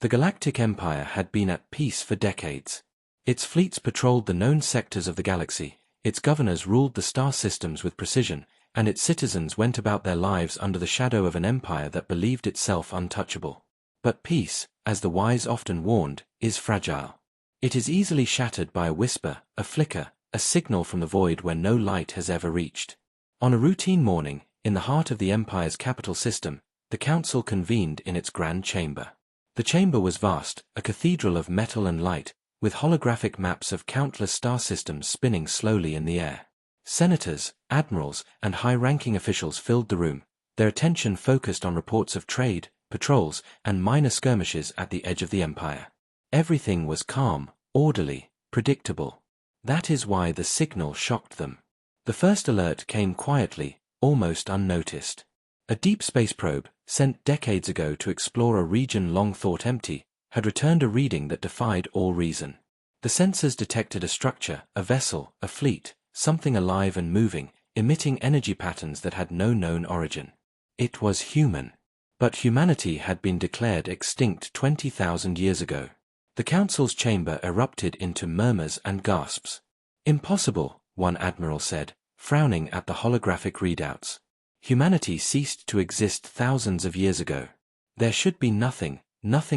The Galactic Empire had been at peace for decades. Its fleets patrolled the known sectors of the galaxy, its governors ruled the star systems with precision, and its citizens went about their lives under the shadow of an empire that believed itself untouchable. But peace, as the wise often warned, is fragile. It is easily shattered by a whisper, a flicker, a signal from the void where no light has ever reached. On a routine morning, in the heart of the Empire's capital system, the council convened in its grand chamber. The chamber was vast, a cathedral of metal and light, with holographic maps of countless star systems spinning slowly in the air. Senators, admirals, and high-ranking officials filled the room, their attention focused on reports of trade, patrols, and minor skirmishes at the edge of the Empire. Everything was calm, orderly, predictable. That is why the signal shocked them. The first alert came quietly, almost unnoticed. A deep space probe, sent decades ago to explore a region long thought empty, had returned a reading that defied all reason. The sensors detected a structure, a vessel, a fleet, something alive and moving, emitting energy patterns that had no known origin. It was human. But humanity had been declared extinct 20,000 years ago. The council's chamber erupted into murmurs and gasps. Impossible, one admiral said, frowning at the holographic readouts. Humanity ceased to exist thousands of years ago. There should be nothing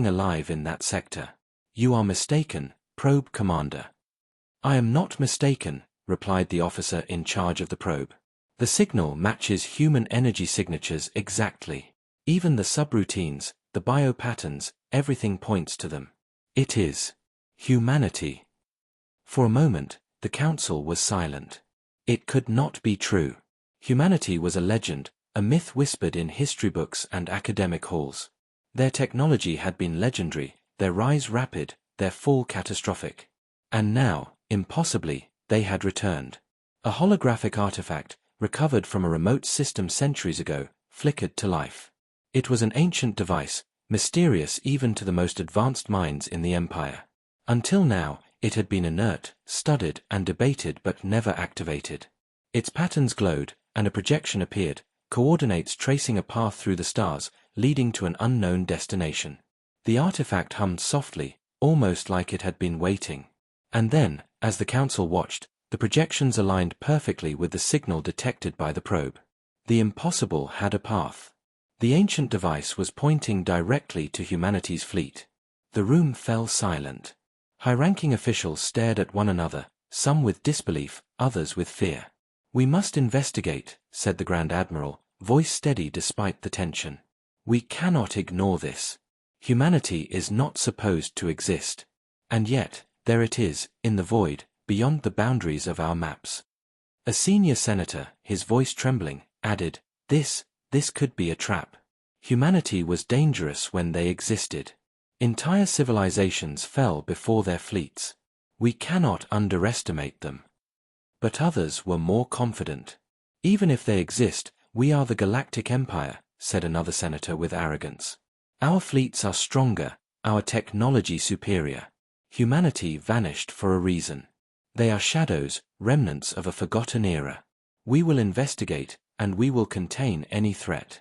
alive in that sector. You are mistaken, probe commander. I am not mistaken, replied the officer in charge of the probe. The signal matches human energy signatures exactly. Even the subroutines, the biopatterns, everything points to them. It is humanity. For a moment, the council was silent. It could not be true. Humanity was a legend, a myth whispered in history books and academic halls. Their technology had been legendary, their rise rapid, their fall catastrophic. And now, impossibly, they had returned. A holographic artifact, recovered from a remote system centuries ago, flickered to life. It was an ancient device, mysterious even to the most advanced minds in the Empire. Until now, it had been inert, studied and debated but never activated. Its patterns glowed, and a projection appeared, coordinates tracing a path through the stars, leading to an unknown destination. The artifact hummed softly, almost like it had been waiting. And then, as the council watched, the projections aligned perfectly with the signal detected by the probe. The impossible had a path. The ancient device was pointing directly to humanity's fleet. The room fell silent. High-ranking officials stared at one another, some with disbelief, others with fear. We must investigate, said the Grand Admiral, voice steady despite the tension. We cannot ignore this. Humanity is not supposed to exist. And yet, there it is, in the void, beyond the boundaries of our maps. A senior senator, his voice trembling, added, This could be a trap. Humanity was dangerous when they existed. Entire civilizations fell before their fleets. We cannot underestimate them. But others were more confident. Even if they exist, we are the Galactic Empire, said another senator with arrogance. Our fleets are stronger, our technology superior. Humanity vanished for a reason. They are shadows, remnants of a forgotten era. We will investigate, and we will contain any threat.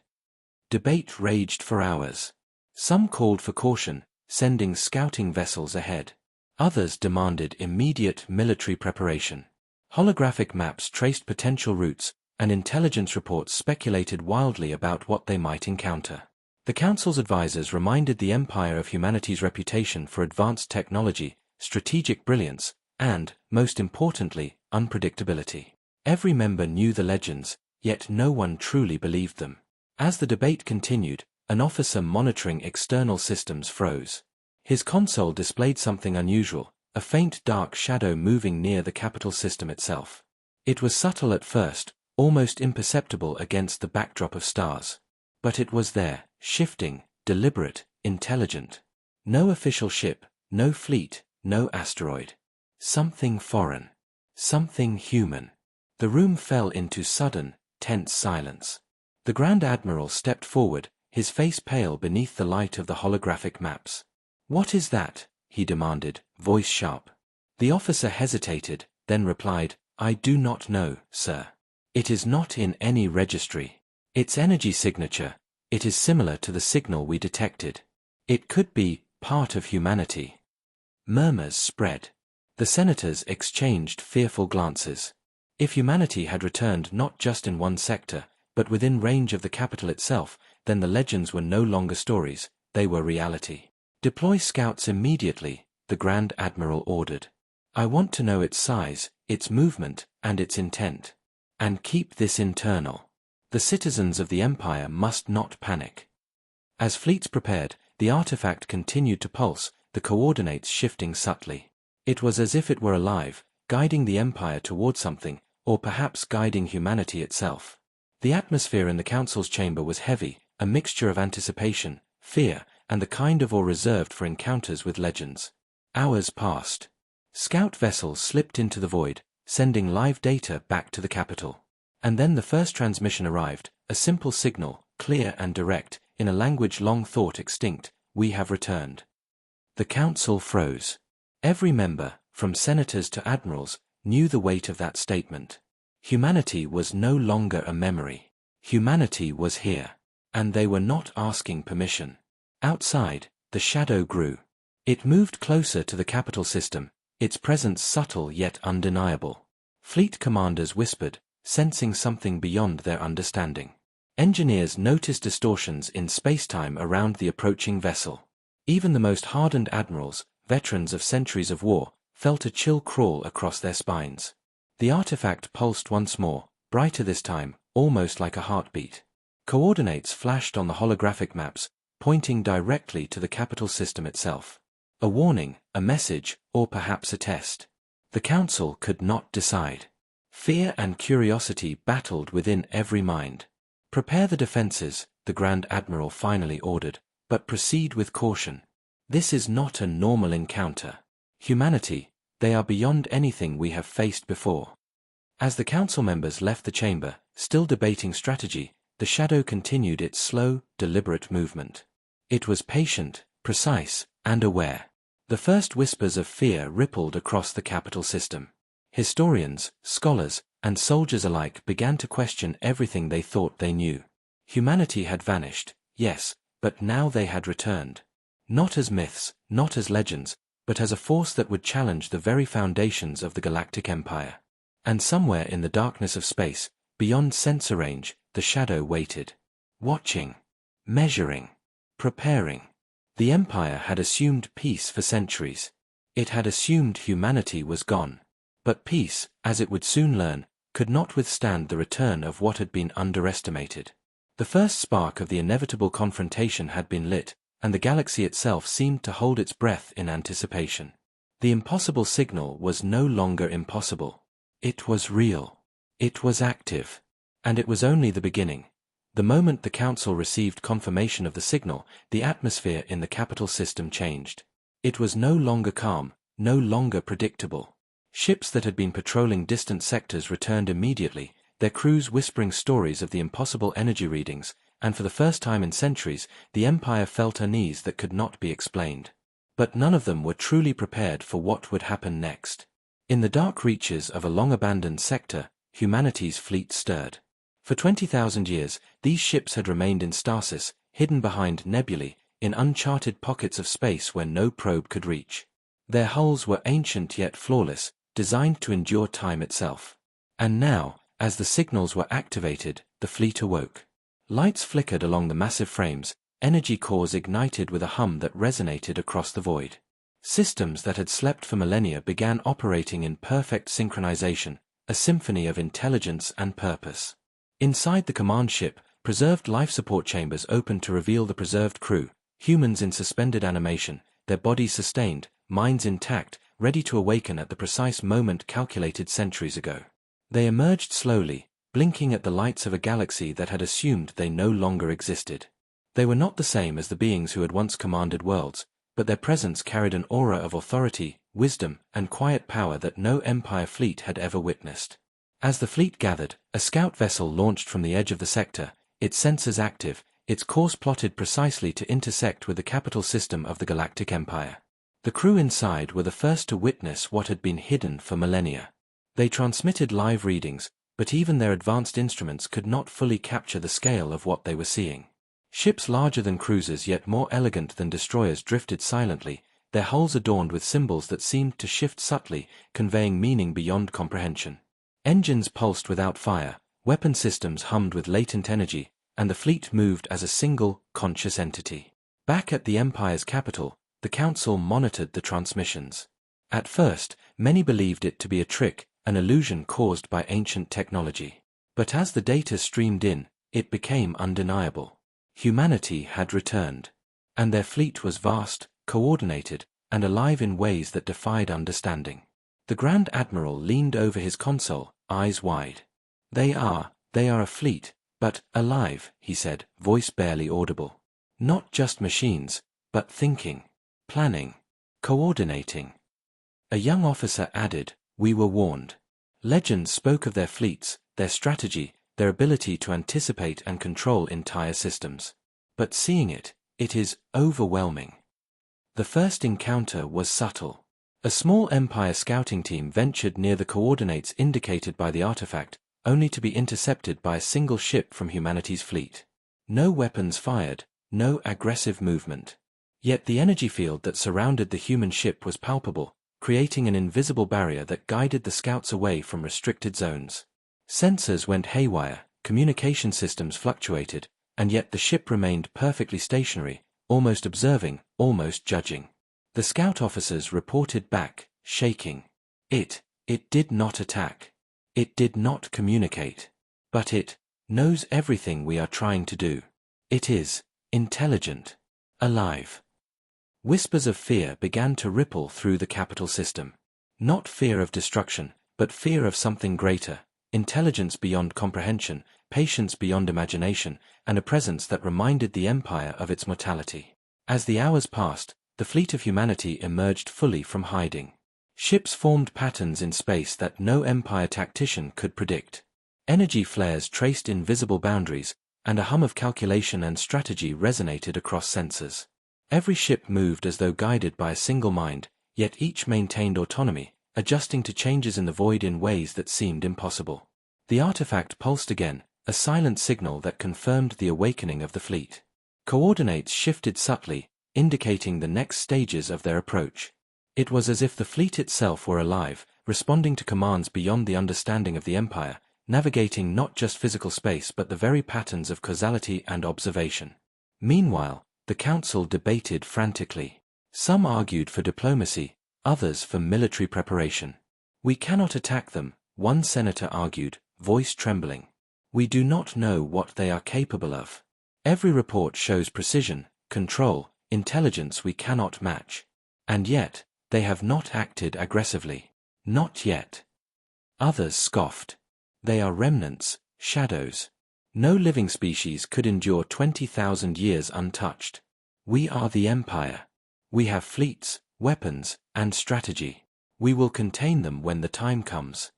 Debate raged for hours. Some called for caution, sending scouting vessels ahead. Others demanded immediate military preparation. Holographic maps traced potential routes, and intelligence reports speculated wildly about what they might encounter. The Council's advisors reminded the Empire of humanity's reputation for advanced technology, strategic brilliance, and, most importantly, unpredictability. Every member knew the legends, yet no one truly believed them. As the debate continued, an officer monitoring external systems froze. His console displayed something unusual, a faint dark shadow moving near the capital system itself. It was subtle at first, almost imperceptible against the backdrop of stars. But it was there, shifting, deliberate, intelligent. No official ship, no fleet, no asteroid. Something foreign. Something human. The room fell into sudden, tense silence. The Grand Admiral stepped forward, his face pale beneath the light of the holographic maps. "What is that?" he demanded, voice sharp. The officer hesitated, then replied, "I do not know, sir. It is not in any registry. Its energy signature, it is similar to the signal we detected. It could be part of humanity. Murmurs spread. The senators exchanged fearful glances. If humanity had returned not just in one sector, but within range of the capital itself, then the legends were no longer stories, they were reality. Deploy scouts immediately, the Grand Admiral ordered. I want to know its size, its movement, and its intent. And keep this internal. The citizens of the Empire must not panic. As fleets prepared, the artifact continued to pulse, the coordinates shifting subtly. It was as if it were alive, guiding the Empire toward something, or perhaps guiding humanity itself. The atmosphere in the Council's chamber was heavy, a mixture of anticipation, fear, and the kind of awe reserved for encounters with legends. Hours passed. Scout vessels slipped into the void, sending live data back to the capital. And then the first transmission arrived, a simple signal, clear and direct, in a language long thought extinct: "We have returned." The Council froze. Every member, from senators to admirals, knew the weight of that statement. Humanity was no longer a memory. Humanity was here. And they were not asking permission. Outside, the shadow grew. It moved closer to the capital system, its presence subtle yet undeniable. Fleet commanders whispered, sensing something beyond their understanding. Engineers noticed distortions in spacetime around the approaching vessel. Even the most hardened admirals, veterans of centuries of war, felt a chill crawl across their spines. The artifact pulsed once more, brighter this time, almost like a heartbeat. Coordinates flashed on the holographic maps, pointing directly to the capital system itself. A warning, a message, or perhaps a test. The Council could not decide. Fear and curiosity battled within every mind. Prepare the defenses, the Grand Admiral finally ordered, but proceed with caution. This is not a normal encounter. Humanity, they are beyond anything we have faced before. As the Council members left the chamber, still debating strategy, the shadow continued its slow, deliberate movement. It was patient, precise, and aware. The first whispers of fear rippled across the capital system. Historians, scholars, and soldiers alike began to question everything they thought they knew. Humanity had vanished, yes, but now they had returned. Not as myths, not as legends, but as a force that would challenge the very foundations of the Galactic Empire. And somewhere in the darkness of space, beyond sensor range, the shadow waited. Watching. Measuring. Preparing. The Empire had assumed peace for centuries. It had assumed humanity was gone. But peace, as it would soon learn, could not withstand the return of what had been underestimated. The first spark of the inevitable confrontation had been lit, and the galaxy itself seemed to hold its breath in anticipation. The impossible signal was no longer impossible. It was real. It was active. And it was only the beginning. The moment the Council received confirmation of the signal, the atmosphere in the capital system changed. It was no longer calm, no longer predictable. Ships that had been patrolling distant sectors returned immediately, their crews whispering stories of the impossible energy readings, and for the first time in centuries, the Empire felt unease that could not be explained. But none of them were truly prepared for what would happen next. In the dark reaches of a long-abandoned sector, humanity's fleet stirred. For 20,000 years, these ships had remained in stasis, hidden behind nebulae, in uncharted pockets of space where no probe could reach. Their hulls were ancient yet flawless, designed to endure time itself. And now, as the signals were activated, the fleet awoke. Lights flickered along the massive frames, energy cores ignited with a hum that resonated across the void. Systems that had slept for millennia began operating in perfect synchronization, a symphony of intelligence and purpose. Inside the command ship, preserved life support chambers opened to reveal the preserved crew, humans in suspended animation, their bodies sustained, minds intact, ready to awaken at the precise moment calculated centuries ago. They emerged slowly, blinking at the lights of a galaxy that had assumed they no longer existed. They were not the same as the beings who had once commanded worlds, but their presence carried an aura of authority, wisdom, and quiet power that no Empire fleet had ever witnessed. As the fleet gathered, a scout vessel launched from the edge of the sector, its sensors active, its course plotted precisely to intersect with the capital system of the Galactic Empire. The crew inside were the first to witness what had been hidden for millennia. They transmitted live readings, but even their advanced instruments could not fully capture the scale of what they were seeing. Ships larger than cruisers yet more elegant than destroyers drifted silently, their hulls adorned with symbols that seemed to shift subtly, conveying meaning beyond comprehension. Engines pulsed without fire, weapon systems hummed with latent energy, and the fleet moved as a single, conscious entity. Back at the Empire's capital, the Council monitored the transmissions. At first, many believed it to be a trick, an illusion caused by ancient technology. But as the data streamed in, it became undeniable. Humanity had returned. And their fleet was vast, coordinated, and alive in ways that defied understanding. The Grand Admiral leaned over his console, eyes wide. They are a fleet, but alive, he said, voice barely audible. Not just machines, but thinking, planning, coordinating. A young officer added, we were warned. Legends spoke of their fleets, their strategy, their ability to anticipate and control entire systems. But seeing it is overwhelming. The first encounter was subtle. A small Empire scouting team ventured near the coordinates indicated by the artifact, only to be intercepted by a single ship from humanity's fleet. No weapons fired, no aggressive movement. Yet the energy field that surrounded the human ship was palpable, creating an invisible barrier that guided the scouts away from restricted zones. Sensors went haywire, communication systems fluctuated, and yet the ship remained perfectly stationary, almost observing, almost judging. The scout officers reported back, shaking. It did not attack. It did not communicate. But it knows everything we are trying to do. It is intelligent, alive. Whispers of fear began to ripple through the capital system. Not fear of destruction, but fear of something greater, intelligence beyond comprehension, patience beyond imagination, and a presence that reminded the Empire of its mortality. As the hours passed, the fleet of humanity emerged fully from hiding. Ships formed patterns in space that no Empire tactician could predict. Energy flares traced invisible boundaries, and a hum of calculation and strategy resonated across sensors. Every ship moved as though guided by a single mind, yet each maintained autonomy, adjusting to changes in the void in ways that seemed impossible. The artifact pulsed again, a silent signal that confirmed the awakening of the fleet. Coordinates shifted subtly, indicating the next stages of their approach. It was as if the fleet itself were alive, responding to commands beyond the understanding of the Empire, navigating not just physical space but the very patterns of causality and observation. Meanwhile, the Council debated frantically. Some argued for diplomacy, others for military preparation. We cannot attack them, one senator argued, voice trembling. We do not know what they are capable of. Every report shows precision, control, intelligence we cannot match. And yet, they have not acted aggressively. Not yet. Others scoffed. They are remnants, shadows. No living species could endure 20,000 years untouched. We are the Empire. We have fleets, weapons, and strategy. We will contain them when the time comes.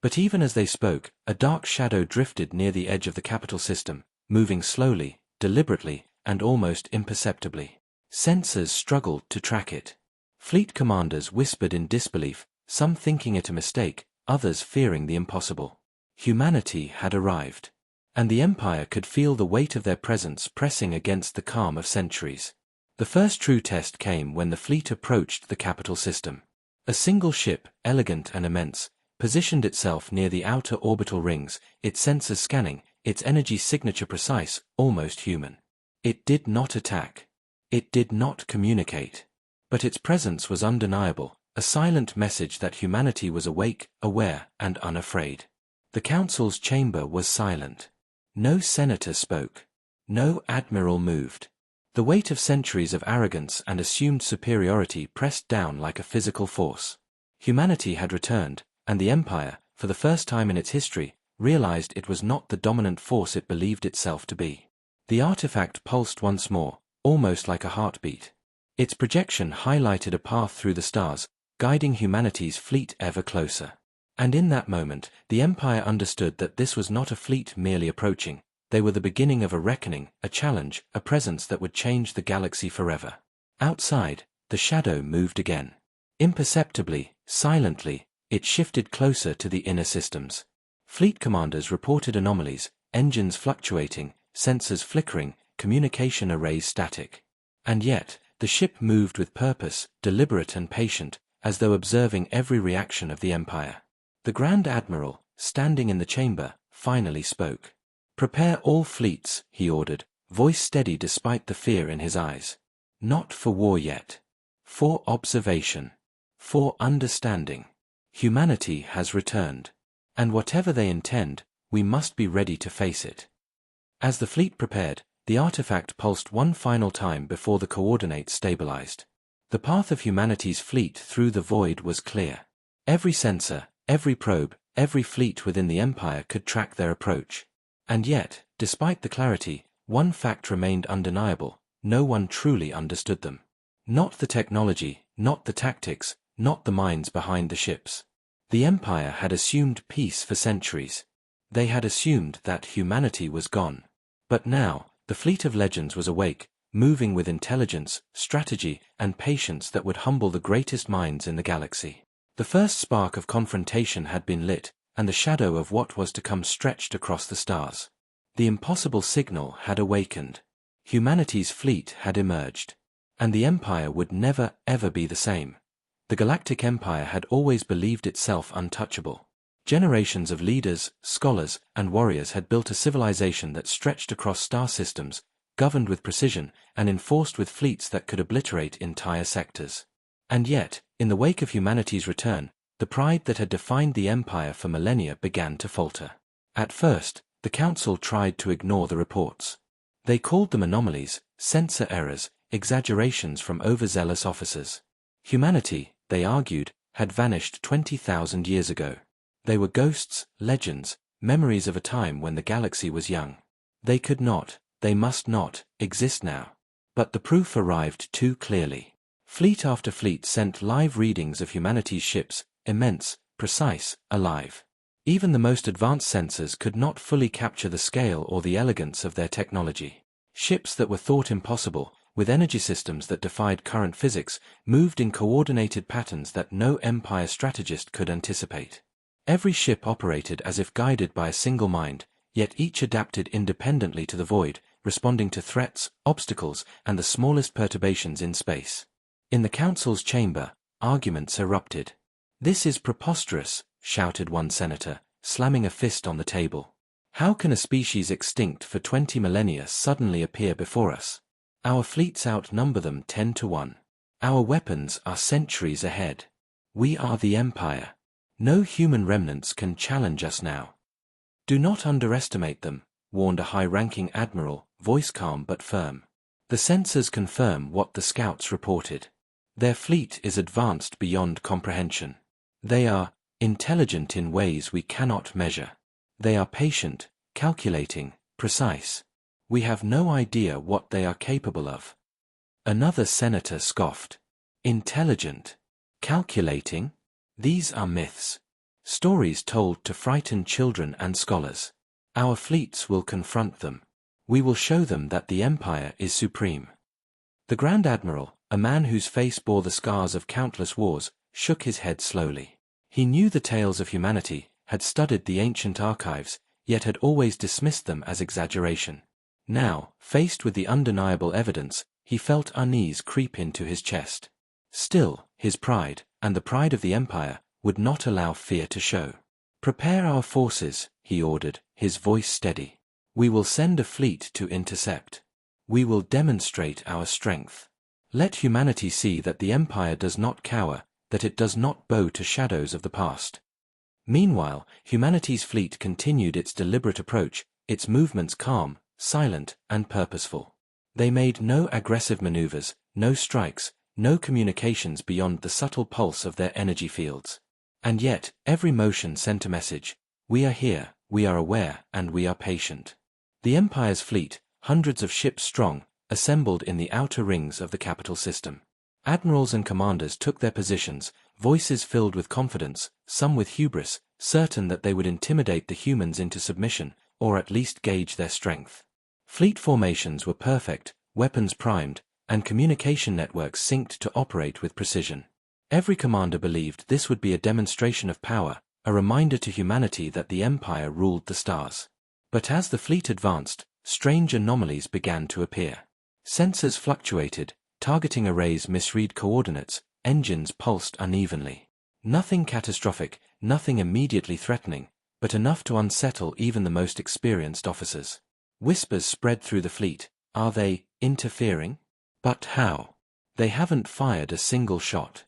But even as they spoke, a dark shadow drifted near the edge of the capital system, moving slowly, deliberately, and almost imperceptibly. Sensors struggled to track it. Fleet commanders whispered in disbelief, some thinking it a mistake, others fearing the impossible. Humanity had arrived. And the Empire could feel the weight of their presence pressing against the calm of centuries. The first true test came when the fleet approached the capital system. A single ship, elegant and immense, positioned itself near the outer orbital rings, its sensors scanning, its energy signature precise, almost human. It did not attack. It did not communicate. But its presence was undeniable, a silent message that humanity was awake, aware, and unafraid. The Council's chamber was silent. No senator spoke. No admiral moved. The weight of centuries of arrogance and assumed superiority pressed down like a physical force. Humanity had returned, and the Empire, for the first time in its history, realized it was not the dominant force it believed itself to be. The artifact pulsed once more, almost like a heartbeat. Its projection highlighted a path through the stars, guiding humanity's fleet ever closer. And in that moment, the Empire understood that this was not a fleet merely approaching. They were the beginning of a reckoning, a challenge, a presence that would change the galaxy forever. Outside, the shadow moved again. Imperceptibly, silently, it shifted closer to the inner systems. Fleet commanders reported anomalies, engines fluctuating, sensors flickering, communication arrays static. And yet, the ship moved with purpose, deliberate and patient, as though observing every reaction of the Empire. The Grand Admiral, standing in the chamber, finally spoke. "Prepare all fleets," he ordered, voice steady despite the fear in his eyes. "Not for war yet. For observation. For understanding. Humanity has returned. And whatever they intend, we must be ready to face it." As the fleet prepared, the artifact pulsed one final time before the coordinates stabilized. The path of humanity's fleet through the void was clear. Every sensor, every probe, every fleet within the Empire could track their approach. And yet, despite the clarity, one fact remained undeniable: no one truly understood them. Not the technology, not the tactics, not the minds behind the ships. The Empire had assumed peace for centuries. They had assumed that humanity was gone. But now, the fleet of legends was awake, moving with intelligence, strategy, and patience that would humble the greatest minds in the galaxy. The first spark of confrontation had been lit, and the shadow of what was to come stretched across the stars. The impossible signal had awakened. Humanity's fleet had emerged. And the Empire would never, ever be the same. The Galactic Empire had always believed itself untouchable. Generations of leaders, scholars, and warriors had built a civilization that stretched across star systems, governed with precision, and enforced with fleets that could obliterate entire sectors. And yet, in the wake of humanity's return, the pride that had defined the Empire for millennia began to falter. At first, the Council tried to ignore the reports. They called them anomalies, sensor errors, exaggerations from overzealous officers. Humanity, they argued, had vanished 20,000 years ago. They were ghosts, legends, memories of a time when the galaxy was young. They could not, they must not, exist now. But the proof arrived too clearly. Fleet after fleet sent live readings of humanity's ships, immense, precise, alive. Even the most advanced sensors could not fully capture the scale or the elegance of their technology. Ships that were thought impossible, with energy systems that defied current physics, moved in coordinated patterns that no Empire strategist could anticipate. Every ship operated as if guided by a single mind, yet each adapted independently to the void, responding to threats, obstacles, and the smallest perturbations in space. In the Council's chamber, arguments erupted. "This is preposterous," shouted one senator, slamming a fist on the table. "How can a species extinct for 20 millennia suddenly appear before us? Our fleets outnumber them 10 to 1. Our weapons are centuries ahead. We are the Empire. No human remnants can challenge us now." "Do not underestimate them," warned a high-ranking admiral, voice calm but firm. "The sensors confirm what the scouts reported. Their fleet is advanced beyond comprehension. They are intelligent in ways we cannot measure. They are patient, calculating, precise. We have no idea what they are capable of." Another senator scoffed. "Intelligent? Calculating? These are myths. Stories told to frighten children and scholars. Our fleets will confront them. We will show them that the Empire is supreme." The Grand Admiral, a man whose face bore the scars of countless wars, shook his head slowly. He knew the tales of humanity, had studied the ancient archives, yet had always dismissed them as exaggeration. Now, faced with the undeniable evidence, he felt unease creep into his chest. Still, his pride, and the pride of the Empire, would not allow fear to show. "Prepare our forces," he ordered, his voice steady. "We will send a fleet to intercept. We will demonstrate our strength. Let humanity see that the Empire does not cower, that it does not bow to shadows of the past." Meanwhile, humanity's fleet continued its deliberate approach, its movements calm, silent, and purposeful. They made no aggressive maneuvers, no strikes, no communications beyond the subtle pulse of their energy fields. And yet, every motion sent a message: we are here, we are aware, and we are patient. The Empire's fleet, hundreds of ships strong, assembled in the outer rings of the capital system. Admirals and commanders took their positions, voices filled with confidence, some with hubris, certain that they would intimidate the humans into submission, or at least gauge their strength. Fleet formations were perfect, weapons primed, and communication networks synced to operate with precision. Every commander believed this would be a demonstration of power, a reminder to humanity that the Empire ruled the stars. But as the fleet advanced, strange anomalies began to appear. Sensors fluctuated, targeting arrays misread coordinates, engines pulsed unevenly. Nothing catastrophic, nothing immediately threatening, but enough to unsettle even the most experienced officers. Whispers spread through the fleet. Are they interfering? But how? They haven't fired a single shot.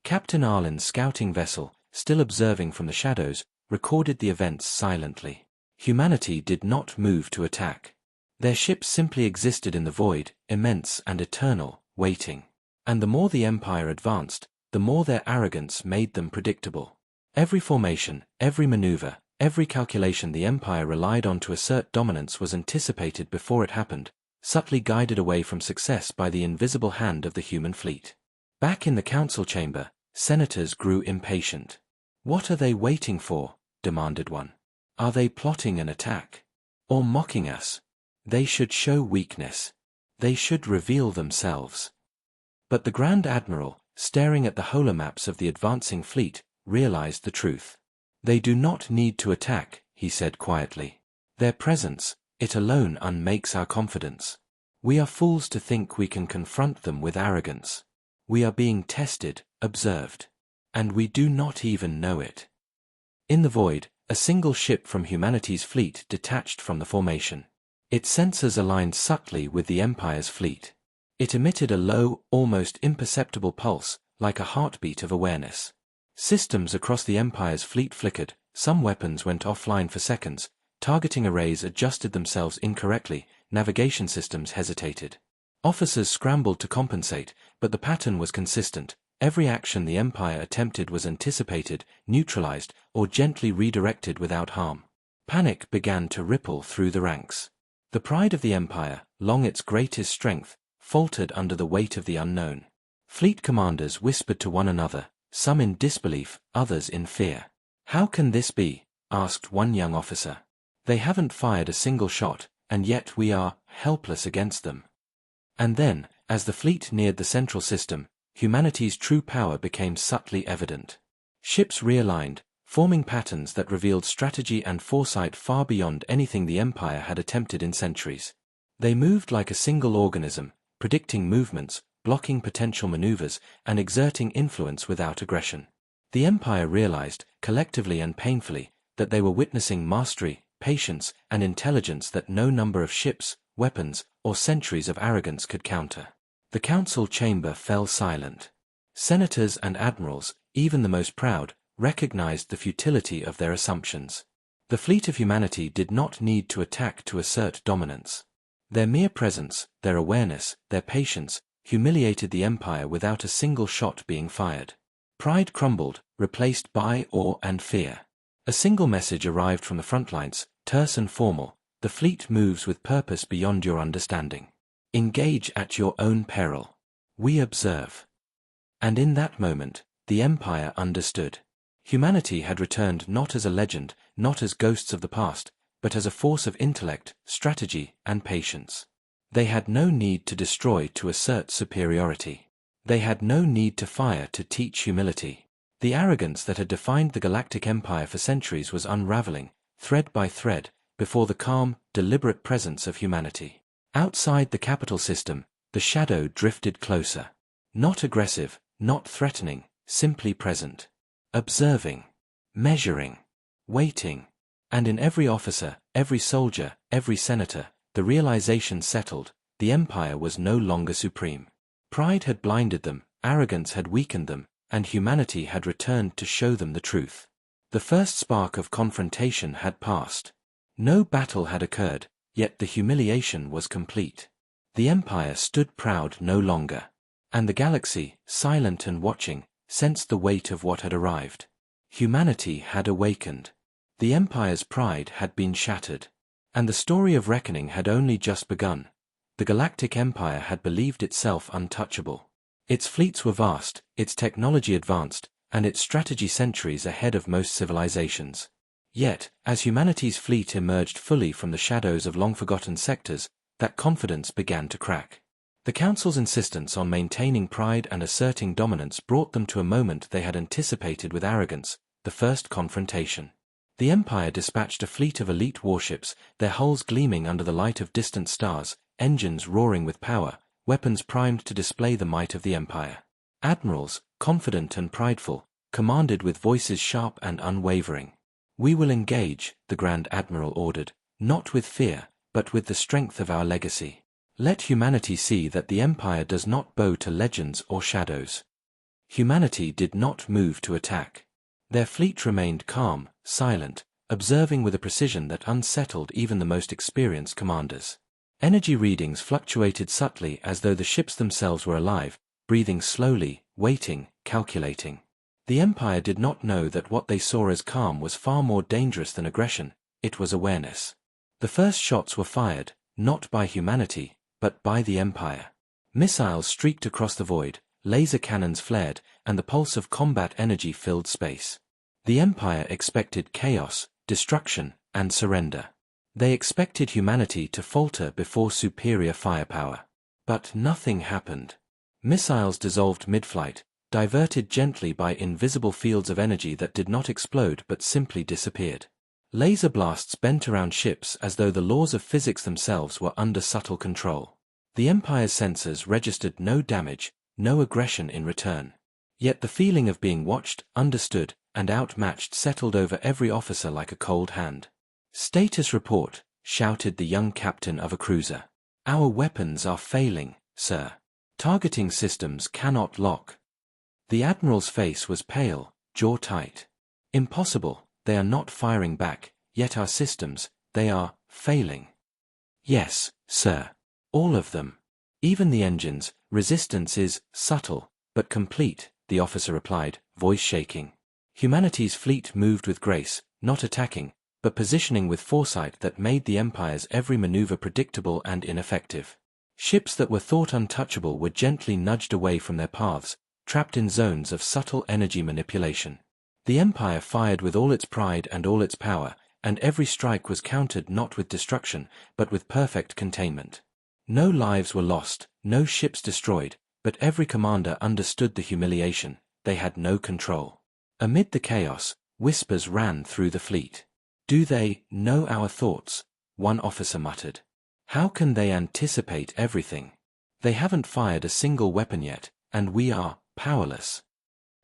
Captain Arlen's scouting vessel, still observing from the shadows, recorded the events silently. Humanity did not move to attack. Their ships simply existed in the void, immense and eternal, waiting. And the more the Empire advanced, the more their arrogance made them predictable. Every formation, every maneuver, every calculation the Empire relied on to assert dominance was anticipated before it happened, subtly guided away from success by the invisible hand of the human fleet. Back in the council chamber, senators grew impatient. "What are they waiting for?" demanded one. "Are they plotting an attack? Or mocking us? They should show weakness. They should reveal themselves." But the Grand Admiral, staring at the holomaps of the advancing fleet, realized the truth. "They do not need to attack," he said quietly. "Their presence, it alone unmakes our confidence. We are fools to think we can confront them with arrogance. We are being tested, observed. And we do not even know it." In the void, a single ship from humanity's fleet detached from the formation. Its sensors aligned subtly with the Empire's fleet. It emitted a low, almost imperceptible pulse, like a heartbeat of awareness. Systems across the Empire's fleet flickered, some weapons went offline for seconds, targeting arrays adjusted themselves incorrectly, navigation systems hesitated. Officers scrambled to compensate, but the pattern was consistent. Every action the Empire attempted was anticipated, neutralized, or gently redirected without harm. Panic began to ripple through the ranks. The pride of the Empire, long its greatest strength, faltered under the weight of the unknown. Fleet commanders whispered to one another, some in disbelief, others in fear. "How can this be?" asked one young officer. "They haven't fired a single shot, and yet we are helpless against them." And then, as the fleet neared the central system, humanity's true power became subtly evident. Ships realigned, forming patterns that revealed strategy and foresight far beyond anything the Empire had attempted in centuries. They moved like a single organism, predicting movements, blocking potential maneuvers, and exerting influence without aggression. The Empire realized, collectively and painfully, that they were witnessing mastery, patience, and intelligence that no number of ships, weapons, or centuries of arrogance could counter. The council chamber fell silent. Senators and admirals, even the most proud, recognized the futility of their assumptions. The fleet of humanity did not need to attack to assert dominance. Their mere presence, their awareness, their patience, humiliated the Empire without a single shot being fired. Pride crumbled, replaced by awe and fear. A single message arrived from the front lines, terse and formal: "The fleet moves with purpose beyond your understanding. Engage at your own peril. We observe." And in that moment, the Empire understood. Humanity had returned not as a legend, not as ghosts of the past, but as a force of intellect, strategy, and patience. They had no need to destroy to assert superiority. They had no need to fire to teach humility. The arrogance that had defined the Galactic Empire for centuries was unraveling, thread by thread, before the calm, deliberate presence of humanity. Outside the capital system, the shadow drifted closer. Not aggressive, not threatening, simply present. Observing. Measuring. Waiting. And in every officer, every soldier, every senator, the realization settled: the Empire was no longer supreme. Pride had blinded them, arrogance had weakened them, and humanity had returned to show them the truth. The first spark of confrontation had passed. No battle had occurred, yet the humiliation was complete. The Empire stood proud no longer. And the galaxy, silent and watching, sensed the weight of what had arrived. Humanity had awakened. The Empire's pride had been shattered. And the story of reckoning had only just begun. The Galactic Empire had believed itself untouchable. Its fleets were vast, its technology advanced, and its strategy centuries ahead of most civilizations. Yet, as humanity's fleet emerged fully from the shadows of long-forgotten sectors, that confidence began to crack. The Council's insistence on maintaining pride and asserting dominance brought them to a moment they had anticipated with arrogance: the first confrontation. The Empire dispatched a fleet of elite warships, their hulls gleaming under the light of distant stars, engines roaring with power, weapons primed to display the might of the Empire. Admirals, confident and prideful, commanded with voices sharp and unwavering. "We will engage," the Grand Admiral ordered, "not with fear, but with the strength of our legacy. Let humanity see that the Empire does not bow to legends or shadows." Humanity did not move to attack. Their fleet remained calm, silent, observing with a precision that unsettled even the most experienced commanders. Energy readings fluctuated subtly as though the ships themselves were alive, breathing slowly, waiting, calculating. The Empire did not know that what they saw as calm was far more dangerous than aggression. It was awareness. The first shots were fired, not by humanity, but by the Empire. Missiles streaked across the void, laser cannons flared, and the pulse of combat energy filled space. The Empire expected chaos, destruction, and surrender. They expected humanity to falter before superior firepower. But nothing happened. Missiles dissolved mid-flight, diverted gently by invisible fields of energy that did not explode but simply disappeared. Laser blasts bent around ships as though the laws of physics themselves were under subtle control. The Empire's sensors registered no damage, no aggression in return. Yet the feeling of being watched, understood, and outmatched settled over every officer like a cold hand. "Status report," shouted the young captain of a cruiser. "Our weapons are failing, sir. Targeting systems cannot lock." The Admiral's face was pale, jaw tight. "Impossible, they are not firing back, yet our systems, they are failing." "Yes, sir. All of them. Even the engines, resistance is subtle, but complete," the officer replied, voice shaking. Humanity's fleet moved with grace, not attacking, but positioning with foresight that made the Empire's every maneuver predictable and ineffective. Ships that were thought untouchable were gently nudged away from their paths, trapped in zones of subtle energy manipulation. The Empire fired with all its pride and all its power, and every strike was countered not with destruction, but with perfect containment. No lives were lost, no ships destroyed, but every commander understood the humiliation. They had no control. Amid the chaos, whispers ran through the fleet. "Do they know our thoughts?" one officer muttered. "How can they anticipate everything? They haven't fired a single weapon yet, and we are powerless."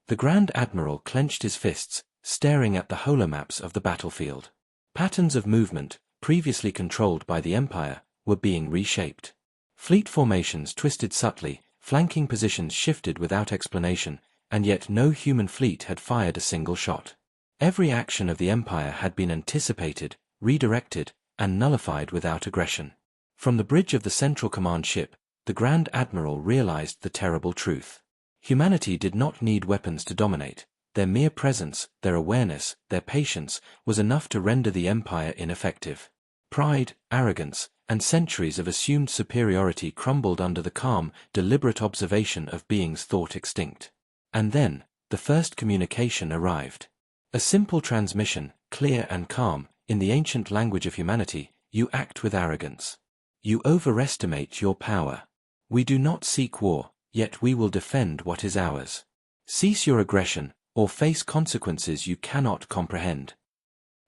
The Grand Admiral clenched his fists, staring at the holomaps of the battlefield. Patterns of movement, previously controlled by the Empire, were being reshaped. Fleet formations twisted subtly, flanking positions shifted without explanation, and yet no human fleet had fired a single shot. Every action of the Empire had been anticipated, redirected, and nullified without aggression. From the bridge of the Central Command ship, the Grand Admiral realized the terrible truth. Humanity did not need weapons to dominate. Their mere presence, their awareness, their patience, was enough to render the Empire ineffective. Pride, arrogance, and centuries of assumed superiority crumbled under the calm, deliberate observation of beings thought extinct. And then, the first communication arrived. A simple transmission, clear and calm, in the ancient language of humanity: "You act with arrogance. You overestimate your power. We do not seek war, yet we will defend what is ours. Cease your aggression, or face consequences you cannot comprehend."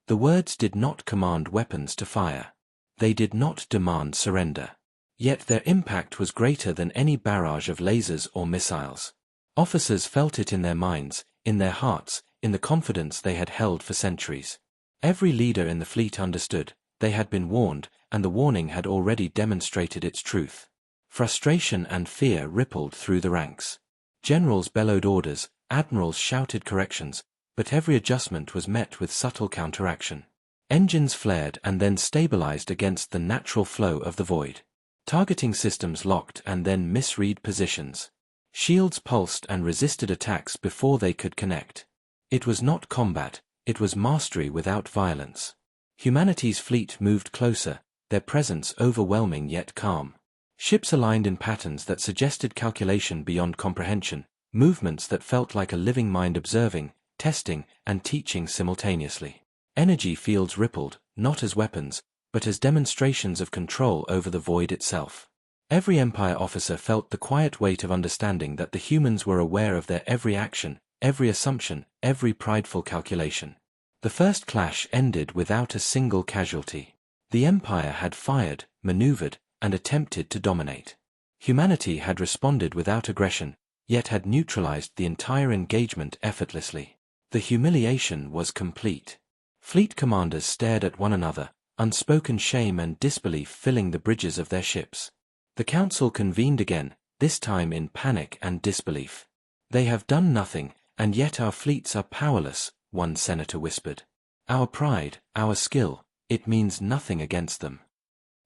The words did not command weapons to fire. They did not demand surrender. Yet their impact was greater than any barrage of lasers or missiles. Officers felt it in their minds, in their hearts, in the confidence they had held for centuries. Every leader in the fleet understood. They had been warned, and the warning had already demonstrated its truth. Frustration and fear rippled through the ranks. Generals bellowed orders, admirals shouted corrections, but every adjustment was met with subtle counteraction. Engines flared and then stabilized against the natural flow of the void. Targeting systems locked and then misread positions. Shields pulsed and resisted attacks before they could connect. It was not combat, it was mastery without violence. Humanity's fleet moved closer, their presence overwhelming yet calm. Ships aligned in patterns that suggested calculation beyond comprehension, movements that felt like a living mind observing, testing, and teaching simultaneously. Energy fields rippled, not as weapons, but as demonstrations of control over the void itself. Every Empire officer felt the quiet weight of understanding that the humans were aware of their every action, every assumption, every prideful calculation. The first clash ended without a single casualty. The Empire had fired, maneuvered, and attempted to dominate. Humanity had responded without aggression, yet had neutralized the entire engagement effortlessly. The humiliation was complete. Fleet commanders stared at one another, unspoken shame and disbelief filling the bridges of their ships. The council convened again, this time in panic and disbelief. "They have done nothing, and yet our fleets are powerless," one senator whispered. "Our pride, our skill, it means nothing against them."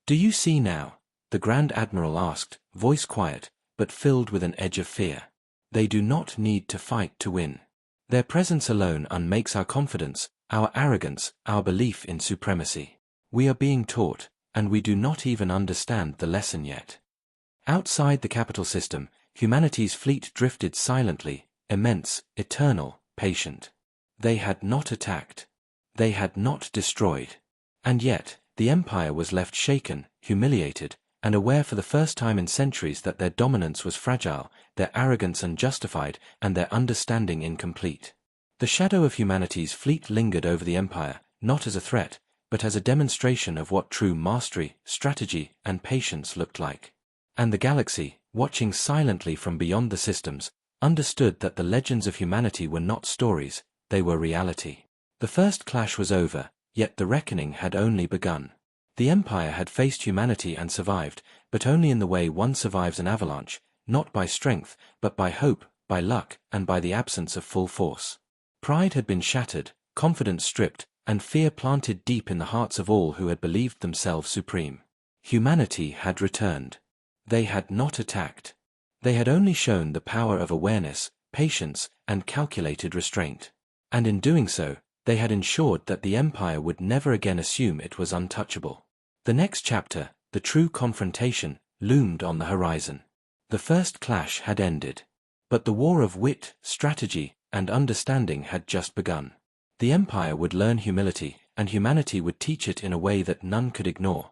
"Do you see now?" the Grand Admiral asked, voice quiet, but filled with an edge of fear. "They do not need to fight to win. Their presence alone unmakes our confidence, our arrogance, our belief in supremacy. We are being taught, and we do not even understand the lesson yet." Outside the capital system, humanity's fleet drifted silently, immense, eternal, patient. They had not attacked. They had not destroyed. And yet, the Empire was left shaken, humiliated, and aware for the first time in centuries that their dominance was fragile, their arrogance unjustified, and their understanding incomplete. The shadow of humanity's fleet lingered over the Empire, not as a threat, but as a demonstration of what true mastery, strategy, and patience looked like. And the galaxy, watching silently from beyond the systems, understood that the legends of humanity were not stories, they were reality. The first clash was over, yet the reckoning had only begun. The Empire had faced humanity and survived, but only in the way one survives an avalanche, not by strength, but by hope, by luck, and by the absence of full force. Pride had been shattered, confidence stripped, and fear planted deep in the hearts of all who had believed themselves supreme. Humanity had returned. They had not attacked. They had only shown the power of awareness, patience, and calculated restraint. And in doing so, they had ensured that the Empire would never again assume it was untouchable. The next chapter, the true confrontation, loomed on the horizon. The first clash had ended. But the war of wit, strategy, and understanding had just begun. The Empire would learn humility, and humanity would teach it in a way that none could ignore.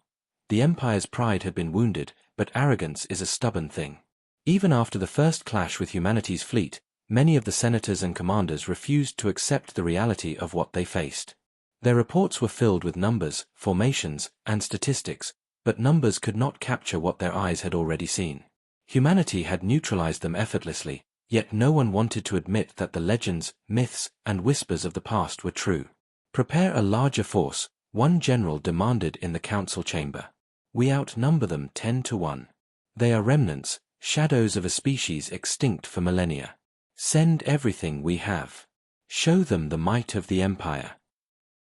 The Empire's pride had been wounded, but arrogance is a stubborn thing. Even after the first clash with humanity's fleet, many of the senators and commanders refused to accept the reality of what they faced. Their reports were filled with numbers, formations, and statistics, but numbers could not capture what their eyes had already seen. Humanity had neutralized them effortlessly, yet no one wanted to admit that the legends, myths, and whispers of the past were true. "Prepare a larger force," one general demanded in the council chamber. "We outnumber them 10-1. They are remnants, shadows of a species extinct for millennia. Send everything we have. Show them the might of the Empire."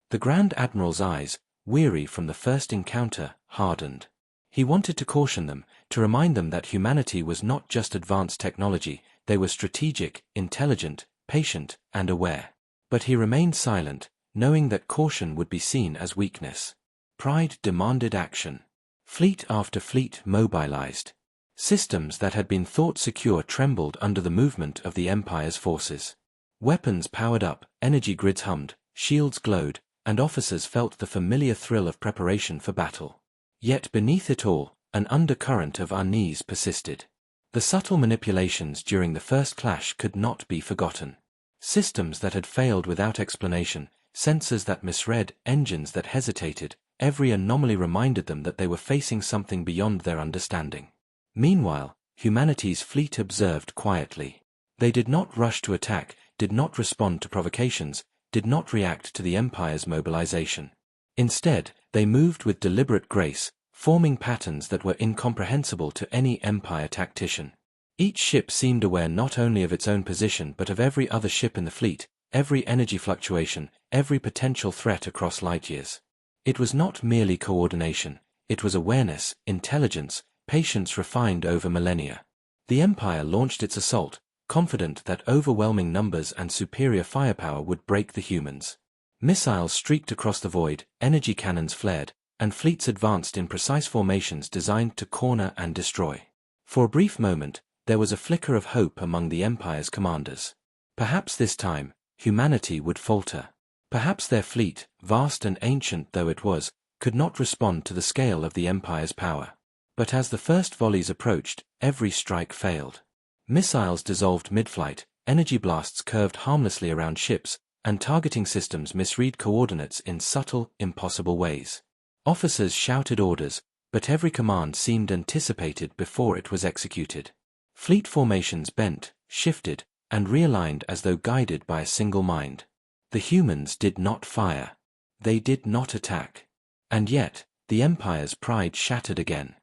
The Grand Admiral's eyes, weary from the first encounter, hardened. He wanted to caution them, to remind them that humanity was not just advanced technology, they were strategic, intelligent, patient, and aware. But he remained silent, knowing that caution would be seen as weakness. Pride demanded action. Fleet after fleet mobilized. Systems that had been thought secure trembled under the movement of the Empire's forces. Weapons powered up, energy grids hummed, shields glowed, and officers felt the familiar thrill of preparation for battle. Yet beneath it all, an undercurrent of unease persisted. The subtle manipulations during the first clash could not be forgotten. Systems that had failed without explanation, sensors that misread, engines that hesitated, every anomaly reminded them that they were facing something beyond their understanding. Meanwhile, humanity's fleet observed quietly. They did not rush to attack, did not respond to provocations, did not react to the Empire's mobilization. Instead, they moved with deliberate grace, forming patterns that were incomprehensible to any Empire tactician. Each ship seemed aware not only of its own position but of every other ship in the fleet, every energy fluctuation, every potential threat across light years. It was not merely coordination, it was awareness, intelligence, patience refined over millennia. The Empire launched its assault, confident that overwhelming numbers and superior firepower would break the humans. Missiles streaked across the void, energy cannons flared, and fleets advanced in precise formations designed to corner and destroy. For a brief moment, there was a flicker of hope among the Empire's commanders. Perhaps this time, humanity would falter. Perhaps their fleet, vast and ancient though it was, could not respond to the scale of the Empire's power. But as the first volleys approached, every strike failed. Missiles dissolved mid-flight, energy blasts curved harmlessly around ships, and targeting systems misread coordinates in subtle, impossible ways. Officers shouted orders, but every command seemed anticipated before it was executed. Fleet formations bent, shifted, and realigned as though guided by a single mind. The humans did not fire. They did not attack. And yet, the Empire's pride shattered again.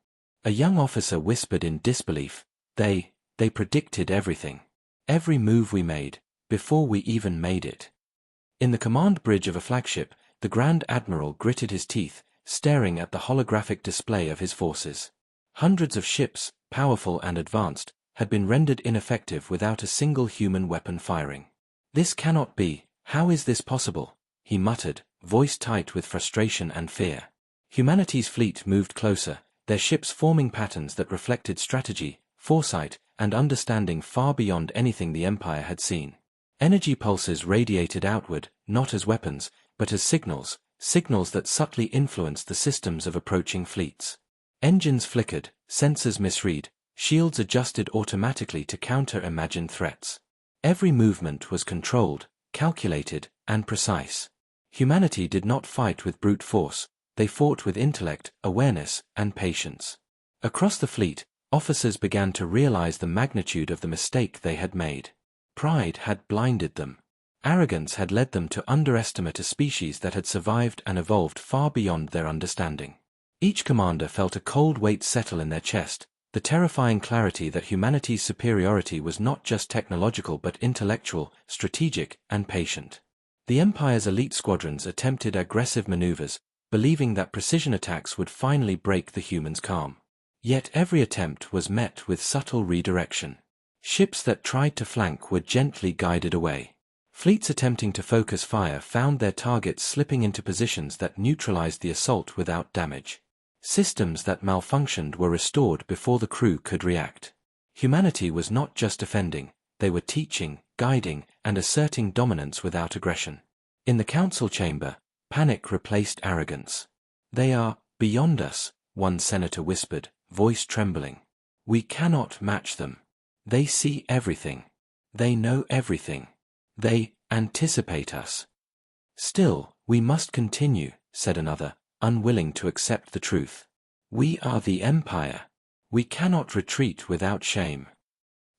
A young officer whispered in disbelief, They predicted everything. Every move we made, before we even made it. In the command bridge of a flagship, the Grand Admiral gritted his teeth, staring at the holographic display of his forces. Hundreds of ships, powerful and advanced, had been rendered ineffective without a single human weapon firing. This cannot be. How is this possible? He muttered, voice tight with frustration and fear. Humanity's fleet moved closer, their ships forming patterns that reflected strategy, foresight, and understanding far beyond anything the Empire had seen. Energy pulses radiated outward, not as weapons, but as signals, signals that subtly influenced the systems of approaching fleets. Engines flickered, sensors misread, shields adjusted automatically to counter imagined threats. Every movement was controlled, calculated, and precise. Humanity did not fight with brute force, they fought with intellect, awareness, and patience. Across the fleet, officers began to realize the magnitude of the mistake they had made. Pride had blinded them. Arrogance had led them to underestimate a species that had survived and evolved far beyond their understanding. Each commander felt a cold weight settle in their chest, the terrifying clarity that humanity's superiority was not just technological but intellectual, strategic, and patient. The Empire's elite squadrons attempted aggressive maneuvers, believing that precision attacks would finally break the humans' calm. Yet every attempt was met with subtle redirection. Ships that tried to flank were gently guided away. Fleets attempting to focus fire found their targets slipping into positions that neutralized the assault without damage. Systems that malfunctioned were restored before the crew could react. Humanity was not just defending, they were teaching, guiding, and asserting dominance without aggression. In the council chamber, panic replaced arrogance. They are beyond us, one senator whispered, voice trembling. We cannot match them. They see everything. They know everything. They anticipate us. Still, we must continue, said another, unwilling to accept the truth. We are the Empire. We cannot retreat without shame.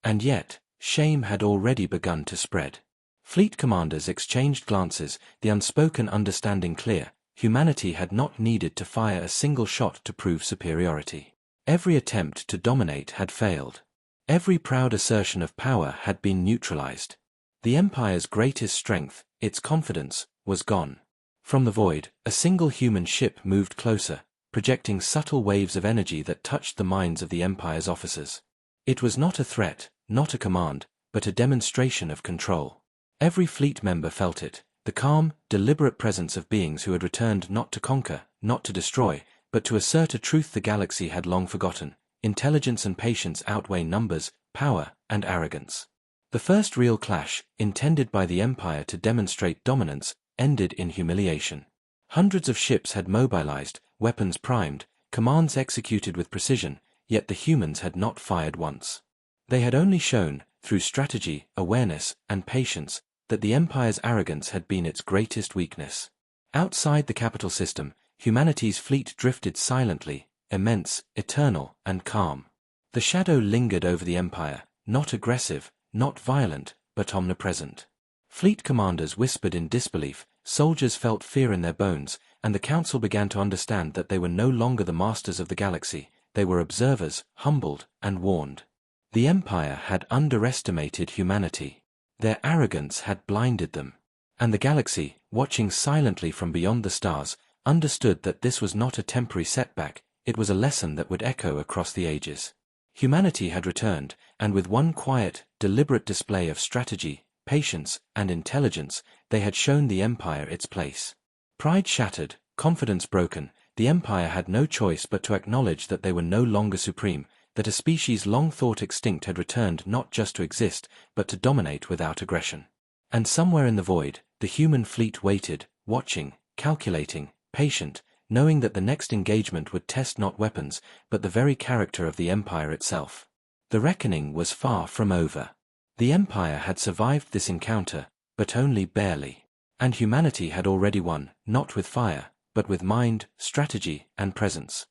And yet, shame had already begun to spread. Fleet commanders exchanged glances, the unspoken understanding clear. Humanity had not needed to fire a single shot to prove superiority. Every attempt to dominate had failed. Every proud assertion of power had been neutralized. The Empire's greatest strength, its confidence, was gone. From the void, a single human ship moved closer, projecting subtle waves of energy that touched the minds of the Empire's officers. It was not a threat, not a command, but a demonstration of control. Every fleet member felt it, the calm, deliberate presence of beings who had returned not to conquer, not to destroy, but to assert a truth the galaxy had long forgotten. Intelligence and patience outweigh numbers, power, and arrogance. The first real clash, intended by the Empire to demonstrate dominance, ended in humiliation. Hundreds of ships had mobilized, weapons primed, commands executed with precision, yet the humans had not fired once. They had only shown, through strategy, awareness, and patience, that the Empire's arrogance had been its greatest weakness. Outside the capital system, humanity's fleet drifted silently, immense, eternal, and calm. The shadow lingered over the Empire, not aggressive, not violent, but omnipresent. Fleet commanders whispered in disbelief, soldiers felt fear in their bones, and the council began to understand that they were no longer the masters of the galaxy, they were observers, humbled, and warned. The Empire had underestimated humanity. Their arrogance had blinded them. And the galaxy, watching silently from beyond the stars, understood that this was not a temporary setback, it was a lesson that would echo across the ages. Humanity had returned, and with one quiet, deliberate display of strategy, patience, and intelligence, they had shown the Empire its place. Pride shattered, confidence broken, the Empire had no choice but to acknowledge that they were no longer supreme, that a species long thought extinct had returned not just to exist, but to dominate without aggression. And somewhere in the void, the human fleet waited, watching, calculating, patient, knowing that the next engagement would test not weapons, but the very character of the Empire itself. The reckoning was far from over. The Empire had survived this encounter, but only barely. And humanity had already won, not with fire, but with mind, strategy, and presence.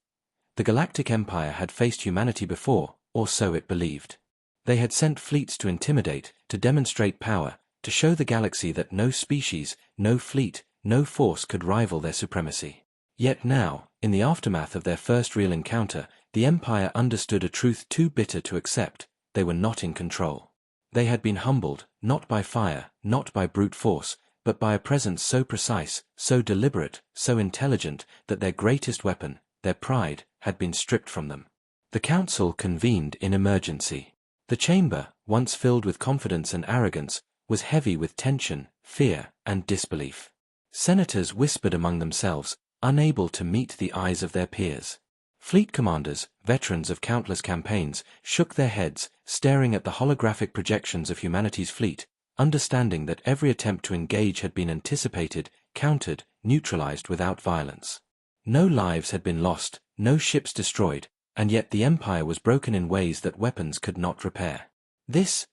The Galactic Empire had faced humanity before, or so it believed. They had sent fleets to intimidate, to demonstrate power, to show the galaxy that no species, no fleet, no force could rival their supremacy. Yet now, in the aftermath of their first real encounter, the Empire understood a truth too bitter to accept: they were not in control. They had been humbled, not by fire, not by brute force, but by a presence so precise, so deliberate, so intelligent, that their greatest weapon, their pride, had been stripped from them. The council convened in emergency. The chamber, once filled with confidence and arrogance, was heavy with tension, fear, and disbelief. Senators whispered among themselves, unable to meet the eyes of their peers. Fleet commanders, veterans of countless campaigns, shook their heads, staring at the holographic projections of humanity's fleet, understanding that every attempt to engage had been anticipated, countered, neutralized without violence. No lives had been lost, no ships destroyed, and yet the Empire was broken in ways that weapons could not repair. This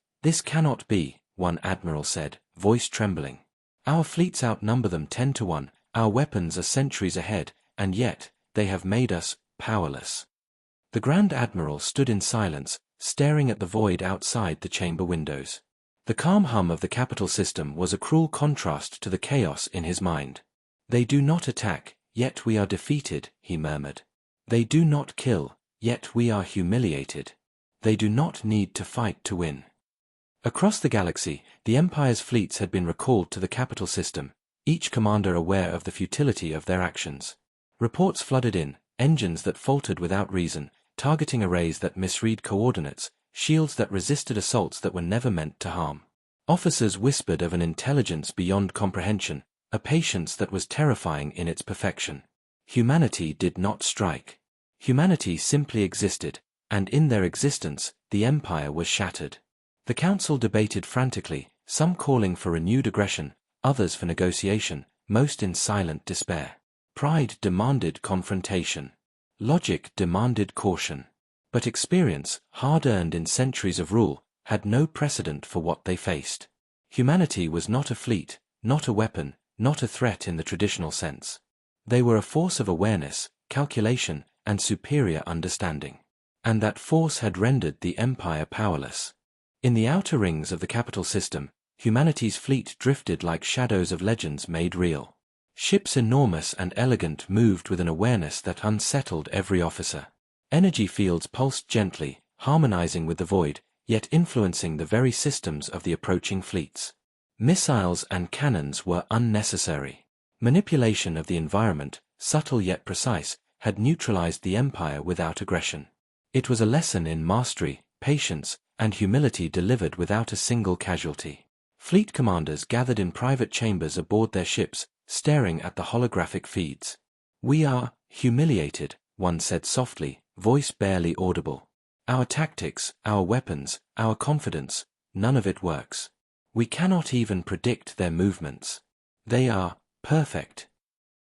cannot be, one admiral said, voice trembling. Our fleets outnumber them 10 to 1, our weapons are centuries ahead, and yet, they have made us powerless. The Grand Admiral stood in silence, staring at the void outside the chamber windows. The calm hum of the capital system was a cruel contrast to the chaos in his mind. They do not attack, yet we are defeated, he murmured. They do not kill, yet we are humiliated. They do not need to fight to win. Across the galaxy, the Empire's fleets had been recalled to the capital system, each commander aware of the futility of their actions. Reports flooded in, engines that faltered without reason, targeting arrays that misread coordinates, shields that resisted assaults that were never meant to harm. Officers whispered of an intelligence beyond comprehension, a patience that was terrifying in its perfection. Humanity did not strike. Humanity simply existed, and in their existence, the Empire was shattered. The Council debated frantically, some calling for renewed aggression, others for negotiation, most in silent despair. Pride demanded confrontation. Logic demanded caution. But experience, hard-earned in centuries of rule, had no precedent for what they faced. Humanity was not a fleet, not a weapon, not a threat in the traditional sense. They were a force of awareness, calculation, and superior understanding. And that force had rendered the Empire powerless. In the outer rings of the capital system, humanity's fleet drifted like shadows of legends made real. Ships enormous and elegant moved with an awareness that unsettled every officer. Energy fields pulsed gently, harmonizing with the void, yet influencing the very systems of the approaching fleets. Missiles and cannons were unnecessary. Manipulation of the environment, subtle yet precise, had neutralized the Empire without aggression. It was a lesson in mastery, patience, and humility delivered without a single casualty. Fleet commanders gathered in private chambers aboard their ships, staring at the holographic feeds. "We are humiliated," one said softly, voice barely audible. "Our tactics, our weapons, our confidence, none of it works. We cannot even predict their movements. They are perfect."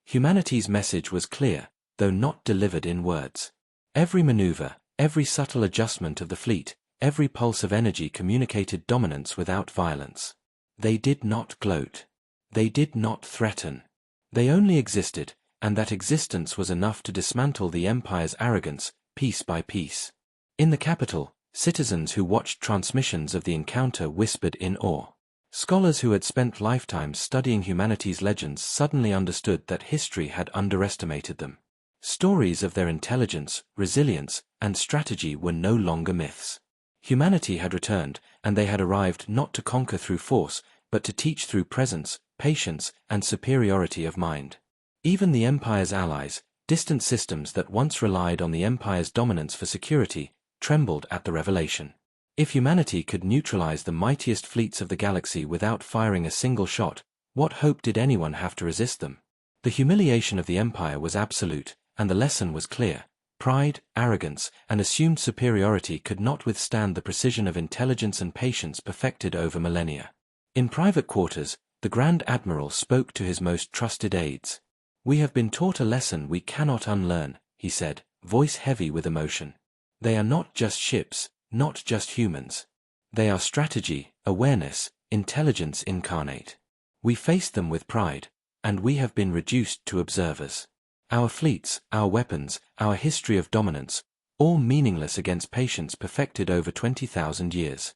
Humanity's message was clear, though not delivered in words. Every maneuver, every subtle adjustment of the fleet, every pulse of energy communicated dominance without violence. They did not gloat. They did not threaten. They only existed, and that existence was enough to dismantle the Empire's arrogance, piece by piece. In the capital, citizens who watched transmissions of the encounter whispered in awe. Scholars who had spent lifetimes studying humanity's legends suddenly understood that history had underestimated them. Stories of their intelligence, resilience, and strategy were no longer myths. Humanity had returned, and they had arrived not to conquer through force, but to teach through presence, patience, and superiority of mind. Even the Empire's allies, distant systems that once relied on the Empire's dominance for security, trembled at the revelation. If humanity could neutralize the mightiest fleets of the galaxy without firing a single shot, what hope did anyone have to resist them? The humiliation of the Empire was absolute, and the lesson was clear. Pride, arrogance, and assumed superiority could not withstand the precision of intelligence and patience perfected over millennia. In private quarters, the Grand Admiral spoke to his most trusted aides. "We have been taught a lesson we cannot unlearn," he said, voice heavy with emotion. "They are not just ships, not just humans. They are strategy, awareness, intelligence incarnate. We faced them with pride, and we have been reduced to observers. Our fleets, our weapons, our history of dominance, all meaningless against patience perfected over 20,000 years.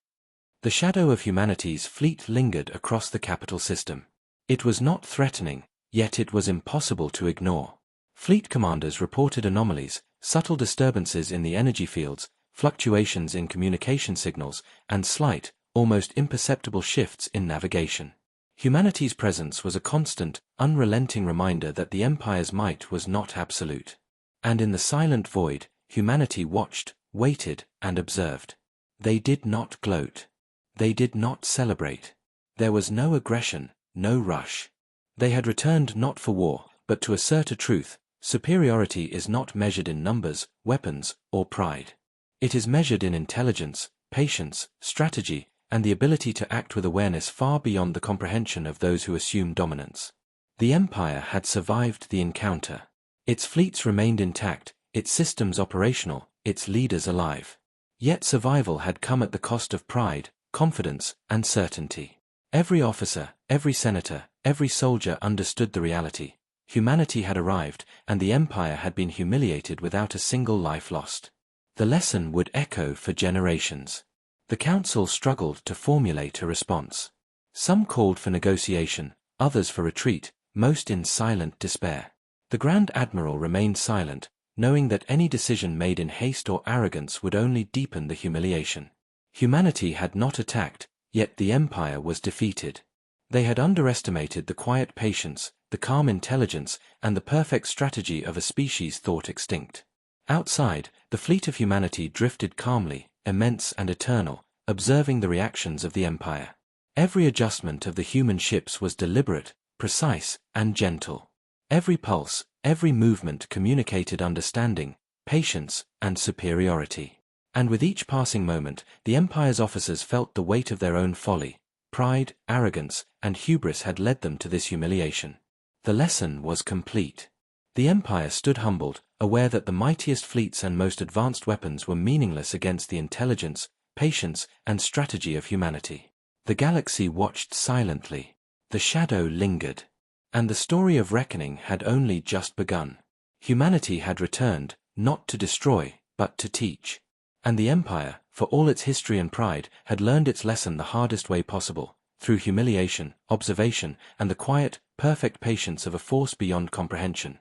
The shadow of humanity's fleet lingered across the capital system. It was not threatening, yet it was impossible to ignore. Fleet commanders reported anomalies, subtle disturbances in the energy fields, fluctuations in communication signals, and slight, almost imperceptible shifts in navigation. Humanity's presence was a constant, unrelenting reminder that the Empire's might was not absolute. And in the silent void, humanity watched, waited, and observed. They did not gloat. They did not celebrate. There was no aggression, no rush. They had returned not for war, but to assert a truth: superiority is not measured in numbers, weapons, or pride. It is measured in intelligence, patience, strategy, and the ability to act with awareness far beyond the comprehension of those who assume dominance. The Empire had survived the encounter. Its fleets remained intact, its systems operational, its leaders alive. Yet survival had come at the cost of pride, confidence, and certainty. Every officer, every senator, every soldier understood the reality. Humanity had arrived, and the Empire had been humiliated without a single life lost. The lesson would echo for generations. The Council struggled to formulate a response. Some called for negotiation, others for retreat, most in silent despair. The Grand Admiral remained silent, knowing that any decision made in haste or arrogance would only deepen the humiliation. Humanity had not attacked, yet the Empire was defeated. They had underestimated the quiet patience, the calm intelligence, and the perfect strategy of a species thought extinct. Outside, the fleet of humanity drifted calmly, immense and eternal, observing the reactions of the Empire. Every adjustment of the human ships was deliberate, precise, and gentle. Every pulse, every movement communicated understanding, patience, and superiority. And with each passing moment, the Empire's officers felt the weight of their own folly. Pride, arrogance, and hubris had led them to this humiliation. The lesson was complete. The Empire stood humbled, aware that the mightiest fleets and most advanced weapons were meaningless against the intelligence, patience, and strategy of humanity. The galaxy watched silently. The shadow lingered. And the story of reckoning had only just begun. Humanity had returned, not to destroy, but to teach. And the Empire, for all its history and pride, had learned its lesson the hardest way possible, through humiliation, observation, and the quiet, perfect patience of a force beyond comprehension.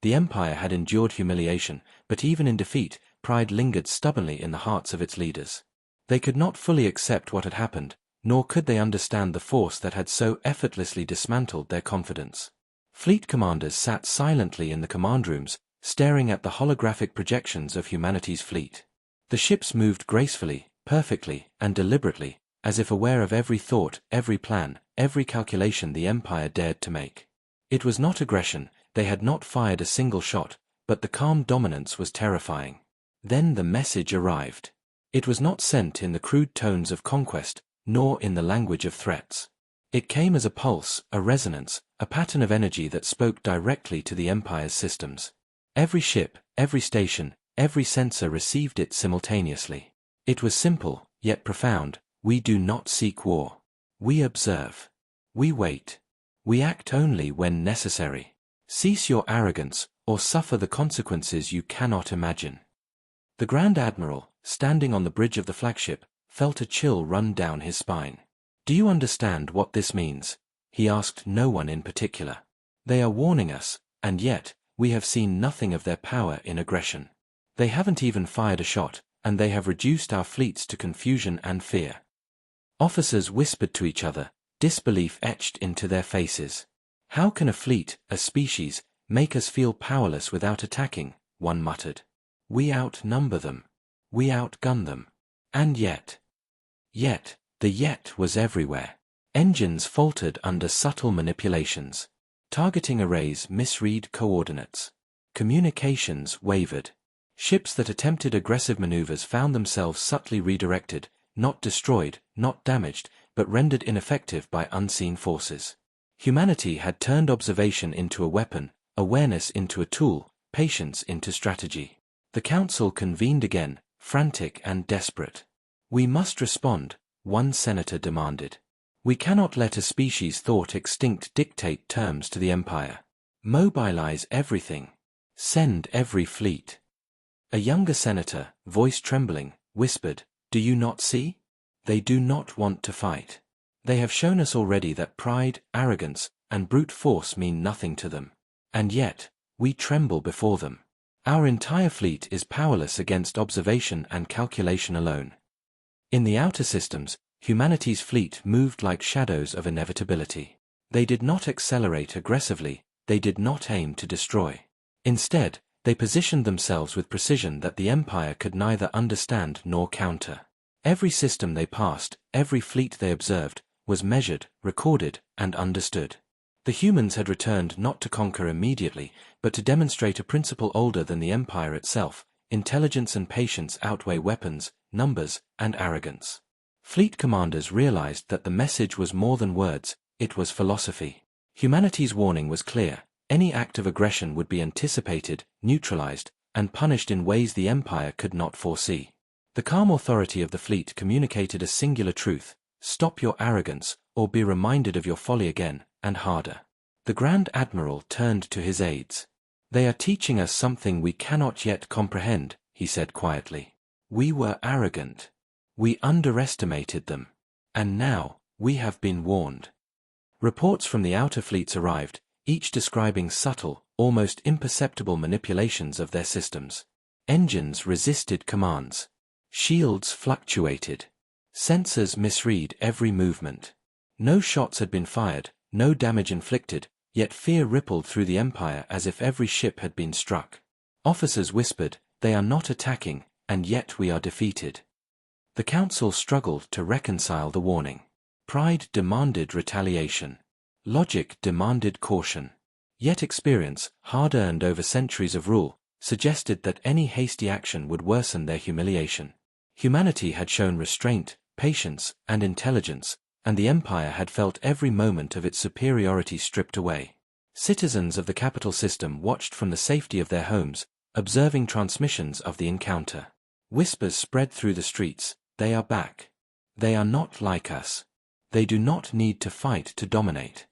The Empire had endured humiliation, but even in defeat, pride lingered stubbornly in the hearts of its leaders. They could not fully accept what had happened, nor could they understand the force that had so effortlessly dismantled their confidence. Fleet commanders sat silently in the command rooms, staring at the holographic projections of humanity's fleet. The ships moved gracefully, perfectly, and deliberately, as if aware of every thought, every plan, every calculation the Empire dared to make. It was not aggression, they had not fired a single shot, but the calm dominance was terrifying. Then the message arrived. It was not sent in the crude tones of conquest, nor in the language of threats. It came as a pulse, a resonance, a pattern of energy that spoke directly to the Empire's systems. Every ship, every station, every sensor received it simultaneously. It was simple, yet profound. We do not seek war. We observe. We wait. We act only when necessary. Cease your arrogance, or suffer the consequences you cannot imagine. The Grand Admiral, standing on the bridge of the flagship, felt a chill run down his spine. Do you understand what this means? He asked no one in particular. They are warning us, and yet, we have seen nothing of their power in aggression. They haven't even fired a shot, and they have reduced our fleets to confusion and fear. Officers whispered to each other, disbelief etched into their faces. How can a fleet, a species, make us feel powerless without attacking? One muttered. We outnumber them. We outgun them. And yet, the yet was everywhere. Engines faltered under subtle manipulations. Targeting arrays misread coordinates. Communications wavered. Ships that attempted aggressive maneuvers found themselves subtly redirected, not destroyed, not damaged, but rendered ineffective by unseen forces. Humanity had turned observation into a weapon, awareness into a tool, patience into strategy. The Council convened again, frantic and desperate. We must respond, one senator demanded. We cannot let a species thought extinct dictate terms to the Empire. Mobilize everything. Send every fleet. A younger senator, voice trembling, whispered, "Do you not see? They do not want to fight. They have shown us already that pride, arrogance, and brute force mean nothing to them. And yet, we tremble before them. Our entire fleet is powerless against observation and calculation alone." In the outer systems, humanity's fleet moved like shadows of inevitability. They did not accelerate aggressively, they did not aim to destroy. Instead, they positioned themselves with precision that the Empire could neither understand nor counter. Every system they passed, every fleet they observed, was measured, recorded, and understood. The humans had returned not to conquer immediately, but to demonstrate a principle older than the Empire itself: intelligence and patience outweigh weapons, numbers, and arrogance. Fleet commanders realized that the message was more than words, it was philosophy. Humanity's warning was clear: any act of aggression would be anticipated, neutralized, and punished in ways the Empire could not foresee. The calm authority of the fleet communicated a singular truth: stop your arrogance, or be reminded of your folly again, and harder. The Grand Admiral turned to his aides. "They are teaching us something we cannot yet comprehend," he said quietly. "We were arrogant. We underestimated them. And now, we have been warned." Reports from the outer fleets arrived, each describing subtle, almost imperceptible manipulations of their systems. Engines resisted commands. Shields fluctuated. Sensors misread every movement. No shots had been fired, no damage inflicted, yet fear rippled through the Empire as if every ship had been struck. Officers whispered, "They are not attacking, and yet we are defeated." The Council struggled to reconcile the warning. Pride demanded retaliation. Logic demanded caution. Yet experience, hard-earned over centuries of rule, suggested that any hasty action would worsen their humiliation. Humanity had shown restraint, patience, and intelligence, and the Empire had felt every moment of its superiority stripped away. Citizens of the capital system watched from the safety of their homes, observing transmissions of the encounter. Whispers spread through the streets: "They are back. They are not like us. They do not need to fight to dominate."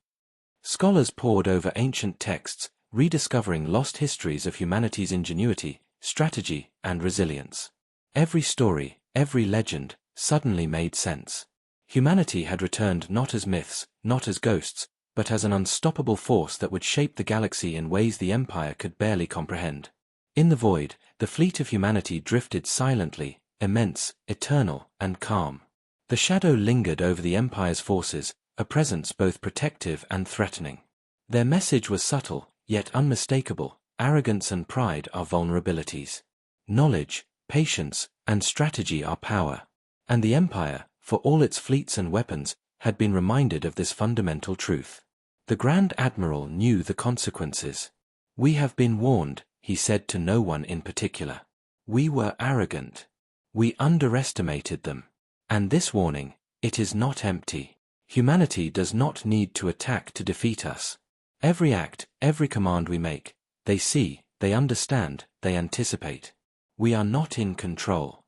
Scholars pored over ancient texts, rediscovering lost histories of humanity's ingenuity, strategy, and resilience. Every story, every legend, suddenly made sense. Humanity had returned not as myths, not as ghosts, but as an unstoppable force that would shape the galaxy in ways the Empire could barely comprehend. In the void, the fleet of humanity drifted silently, immense, eternal, and calm. The shadow lingered over the Empire's forces, a presence both protective and threatening. Their message was subtle, yet unmistakable: arrogance and pride are vulnerabilities. Knowledge, patience, and strategy are power. And the Empire, for all its fleets and weapons, had been reminded of this fundamental truth. The Grand Admiral knew the consequences. "We have been warned," he said to no one in particular. "We were arrogant. We underestimated them. And this warning, it is not empty. Humanity does not need to attack to defeat us. Every act, every command we make, they see, they understand, they anticipate. We are not in control."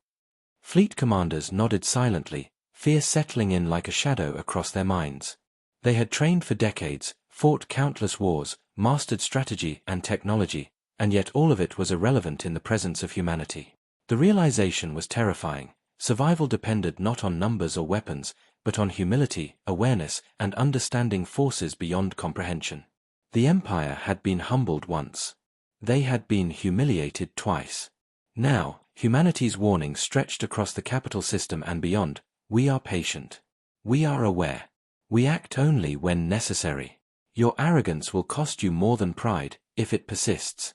Fleet commanders nodded silently, fear settling in like a shadow across their minds. They had trained for decades, fought countless wars, mastered strategy and technology, and yet all of it was irrelevant in the presence of humanity. The realization was terrifying. Survival depended not on numbers or weapons, but on humility, awareness, and understanding forces beyond comprehension. The Empire had been humbled once. They had been humiliated twice. Now, humanity's warning stretched across the capital system and beyond: we are patient. We are aware. We act only when necessary. Your arrogance will cost you more than pride, if it persists.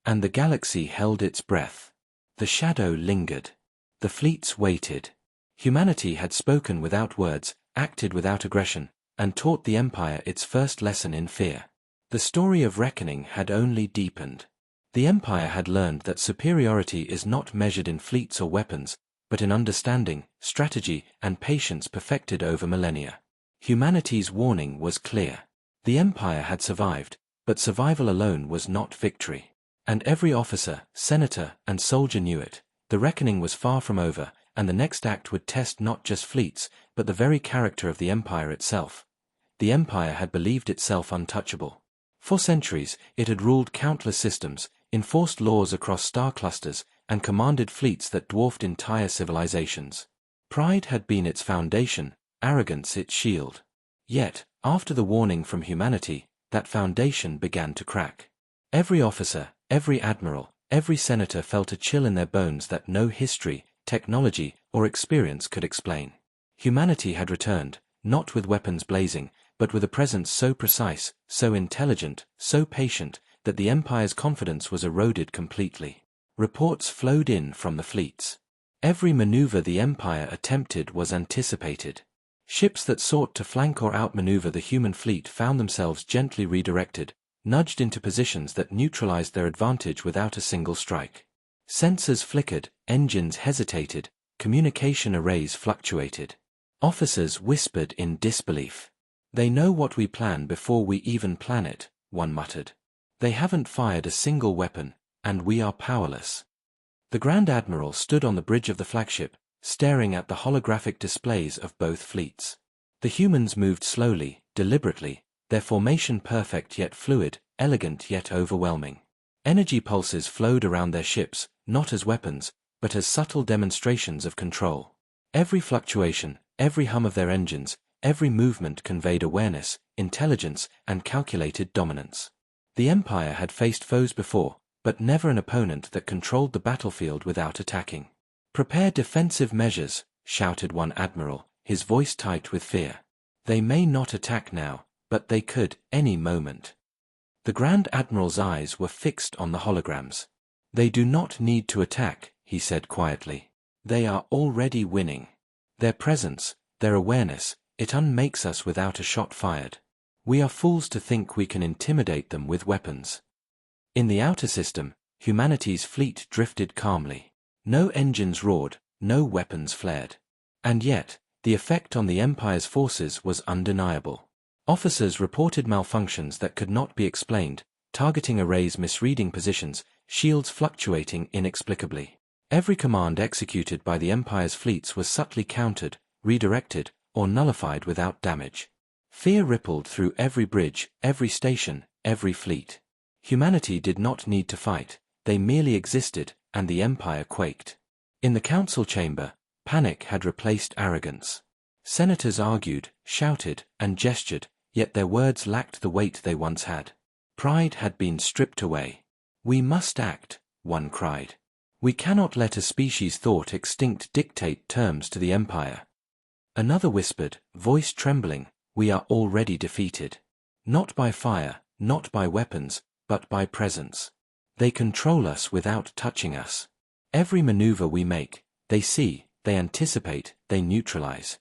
And the galaxy held its breath. The shadow lingered. The fleets waited. Humanity had spoken without words, acted without aggression, and taught the Empire its first lesson in fear. The story of reckoning had only deepened. The Empire had learned that superiority is not measured in fleets or weapons, but in understanding, strategy, and patience perfected over millennia. Humanity's warning was clear. The Empire had survived, but survival alone was not victory. And every officer, senator, and soldier knew it. The reckoning was far from over, and the next act would test not just fleets, but the very character of the Empire itself. The Empire had believed itself untouchable. For centuries, it had ruled countless systems, enforced laws across star clusters, and commanded fleets that dwarfed entire civilizations. Pride had been its foundation, arrogance its shield. Yet, after the warning from humanity, that foundation began to crack. Every officer, every admiral, every senator felt a chill in their bones that no history, technology, or experience could explain. Humanity had returned, not with weapons blazing, but with a presence so precise, so intelligent, so patient, that the Empire's confidence was eroded completely. Reports flowed in from the fleets. Every maneuver the Empire attempted was anticipated. Ships that sought to flank or outmaneuver the human fleet found themselves gently redirected, nudged into positions that neutralized their advantage without a single strike. Sensors flickered, engines hesitated, communication arrays fluctuated. Officers whispered in disbelief. "They know what we plan before we even plan it," one muttered. "They haven't fired a single weapon, and we are powerless." The Grand Admiral stood on the bridge of the flagship, staring at the holographic displays of both fleets. The humans moved slowly, deliberately, their formation perfect yet fluid, elegant yet overwhelming. Energy pulses flowed around their ships, not as weapons, but as subtle demonstrations of control. Every fluctuation, every hum of their engines, every movement conveyed awareness, intelligence, and calculated dominance. The Empire had faced foes before, but never an opponent that controlled the battlefield without attacking. "Prepare defensive measures," shouted one admiral, his voice tight with fear. "They may not attack now, but they could, any moment." The Grand Admiral's eyes were fixed on the holograms. "They do not need to attack," he said quietly. "They are already winning. Their presence, their awareness, it unmakes us without a shot fired. We are fools to think we can intimidate them with weapons." In the outer system, humanity's fleet drifted calmly. No engines roared, no weapons flared. And yet, the effect on the Empire's forces was undeniable. Officers reported malfunctions that could not be explained, targeting arrays misreading positions, shields fluctuating inexplicably. Every command executed by the Empire's fleets was subtly countered, redirected, or nullified without damage. Fear rippled through every bridge, every station, every fleet. Humanity did not need to fight, they merely existed, and the Empire quaked. In the council chamber, panic had replaced arrogance. Senators argued, shouted, and gestured, yet their words lacked the weight they once had. Pride had been stripped away. "We must act," one cried. "We cannot let a species thought extinct dictate terms to the Empire." Another whispered, voice trembling, "We are already defeated. Not by fire, not by weapons, but by presence. They control us without touching us. Every maneuver we make, they see, they anticipate, they neutralize."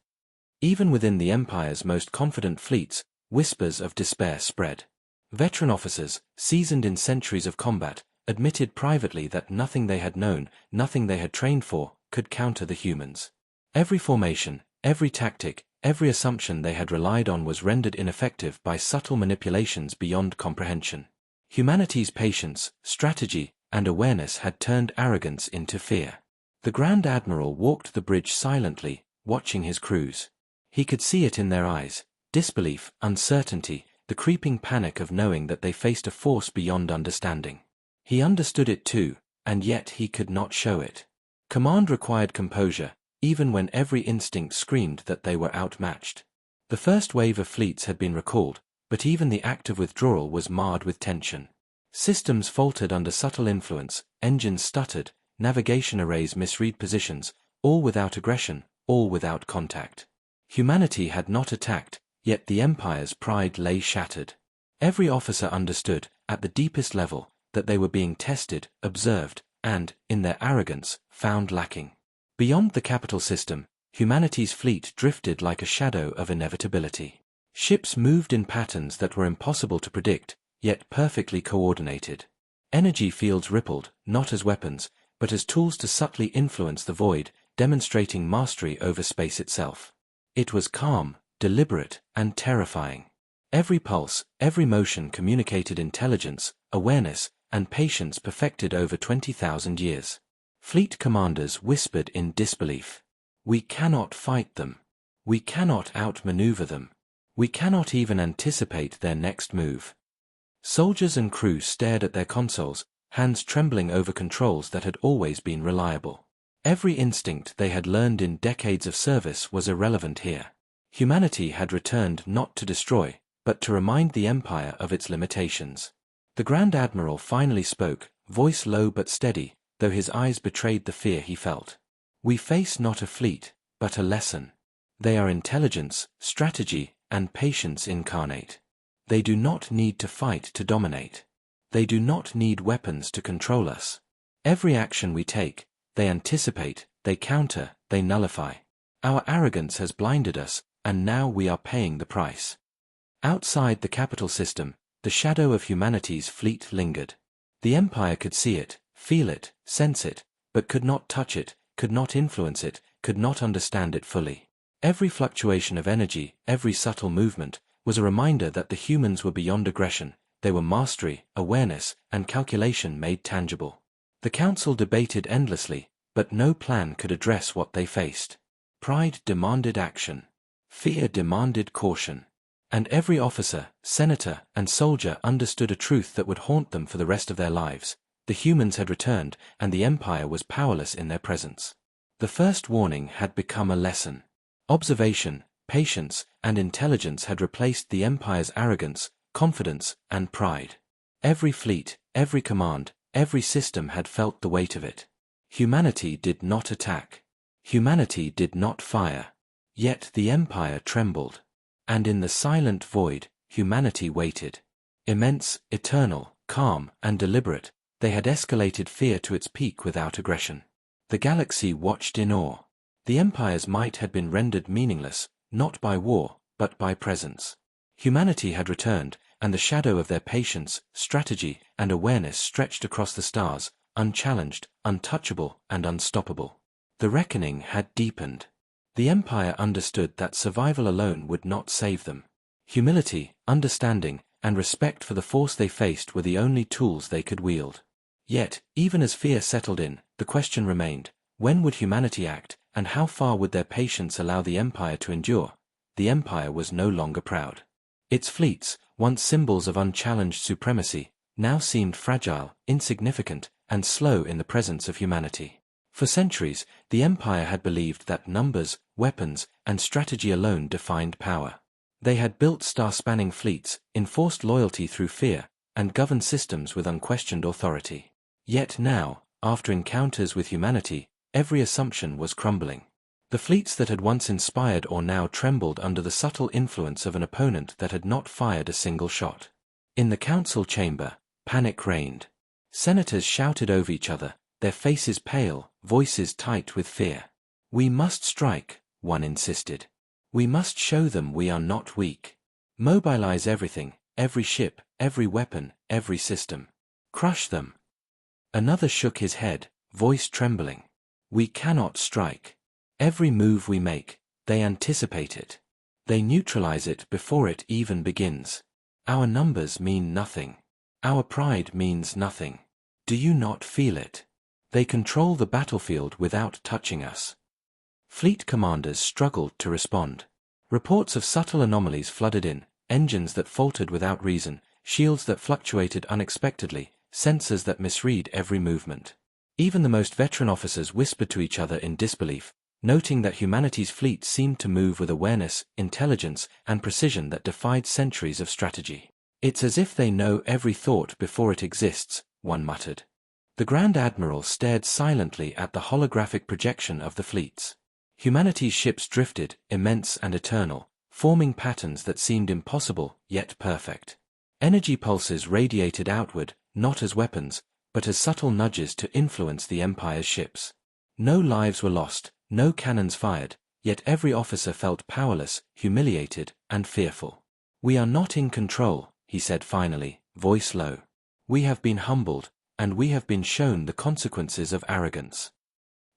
Even within the Empire's most confident fleets, whispers of despair spread. Veteran officers, seasoned in centuries of combat, admitted privately that nothing they had known, nothing they had trained for, could counter the humans. Every formation, every tactic, every assumption they had relied on was rendered ineffective by subtle manipulations beyond comprehension. Humanity's patience, strategy, and awareness had turned arrogance into fear. The Grand Admiral walked the bridge silently, watching his crews. He could see it in their eyes, disbelief, uncertainty, the creeping panic of knowing that they faced a force beyond understanding. He understood it too, and yet he could not show it. Command required composure, even when every instinct screamed that they were outmatched. The first wave of fleets had been recalled, but even the act of withdrawal was marred with tension. Systems faltered under subtle influence, engines stuttered, navigation arrays misread positions, all without aggression, all without contact. Humanity had not attacked, yet the Empire's pride lay shattered. Every officer understood, at the deepest level, that they were being tested, observed, and, in their arrogance, found lacking. Beyond the capital system, humanity's fleet drifted like a shadow of inevitability. Ships moved in patterns that were impossible to predict, yet perfectly coordinated. Energy fields rippled, not as weapons, but as tools to subtly influence the void, demonstrating mastery over space itself. It was calm, deliberate, and terrifying. Every pulse, every motion communicated intelligence, awareness, and patience perfected over 20,000 years. Fleet commanders whispered in disbelief. We cannot fight them. We cannot outmaneuver them. We cannot even anticipate their next move. Soldiers and crew stared at their consoles, hands trembling over controls that had always been reliable. Every instinct they had learned in decades of service was irrelevant here. Humanity had returned not to destroy, but to remind the Empire of its limitations. The Grand Admiral finally spoke, voice low but steady, though his eyes betrayed the fear he felt. We face not a fleet, but a lesson. They are intelligence, strategy, and patience incarnate. They do not need to fight to dominate. They do not need weapons to control us. Every action we take, they anticipate, they counter, they nullify. Our arrogance has blinded us, and now we are paying the price. Outside the capital system, the shadow of humanity's fleet lingered. The Empire could see it, feel it, sense it, but could not touch it, could not influence it, could not understand it fully. Every fluctuation of energy, every subtle movement, was a reminder that the humans were beyond aggression. They were mastery, awareness, and calculation made tangible. The Council debated endlessly, but no plan could address what they faced. Pride demanded action. Fear demanded caution. And every officer, senator, and soldier understood a truth that would haunt them for the rest of their lives. The humans had returned, and the Empire was powerless in their presence. The first warning had become a lesson. Observation, patience, and intelligence had replaced the Empire's arrogance, confidence, and pride. Every fleet, every command, every system had felt the weight of it. Humanity did not attack. Humanity did not fire. Yet the Empire trembled. And in the silent void, humanity waited. Immense, eternal, calm, and deliberate, they had escalated fear to its peak without aggression. The galaxy watched in awe. The Empire's might had been rendered meaningless, not by war, but by presence. Humanity had returned, and the shadow of their patience, strategy, and awareness stretched across the stars, unchallenged, untouchable, and unstoppable. The reckoning had deepened. The Empire understood that survival alone would not save them. Humility, understanding, and respect for the force they faced were the only tools they could wield. Yet, even as fear settled in, the question remained, when would humanity act, and how far would their patience allow the Empire to endure? The Empire was no longer proud. Its fleets, once symbols of unchallenged supremacy, now seemed fragile, insignificant, and slow in the presence of humanity. For centuries, the Empire had believed that numbers, weapons, and strategy alone defined power. They had built star-spanning fleets, enforced loyalty through fear, and governed systems with unquestioned authority. Yet now, after encounters with humanity, every assumption was crumbling. The fleets that had once inspired or now trembled under the subtle influence of an opponent that had not fired a single shot. In the council chamber, panic reigned. Senators shouted over each other, their faces pale, voices tight with fear. "We must strike," one insisted. "We must show them we are not weak. Mobilize everything, every ship, every weapon, every system. Crush them." Another shook his head, voice trembling. "We cannot strike. Every move we make, they anticipate it. They neutralize it before it even begins. Our numbers mean nothing. Our pride means nothing. Do you not feel it? They control the battlefield without touching us." Fleet commanders struggled to respond. Reports of subtle anomalies flooded in, engines that faltered without reason, shields that fluctuated unexpectedly, sensors that misread every movement. Even the most veteran officers whispered to each other in disbelief, noting that humanity's fleet seemed to move with awareness, intelligence, and precision that defied centuries of strategy. "It's as if they know every thought before it exists," one muttered. The Grand Admiral stared silently at the holographic projection of the fleets. Humanity's ships drifted, immense and eternal, forming patterns that seemed impossible, yet perfect. Energy pulses radiated outward, not as weapons, but as subtle nudges to influence the Empire's ships. No lives were lost, no cannons fired, yet every officer felt powerless, humiliated, and fearful. "We are not in control," he said finally, voice low. "We have been humbled, and we have been shown the consequences of arrogance."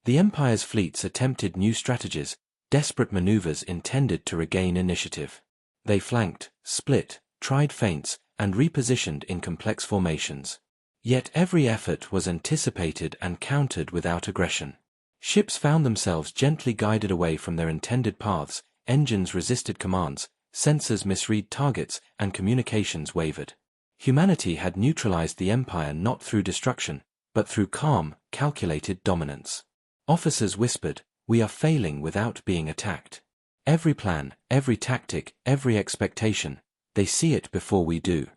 The Empire's fleets attempted new strategies, desperate maneuvers intended to regain initiative. They flanked, split, tried feints, and repositioned in complex formations. Yet every effort was anticipated and countered without aggression. Ships found themselves gently guided away from their intended paths, engines resisted commands, sensors misread targets, and communications wavered. Humanity had neutralized the Empire not through destruction, but through calm, calculated dominance. Officers whispered, "We are failing without being attacked. Every plan, every tactic, every expectation, they see it before we do."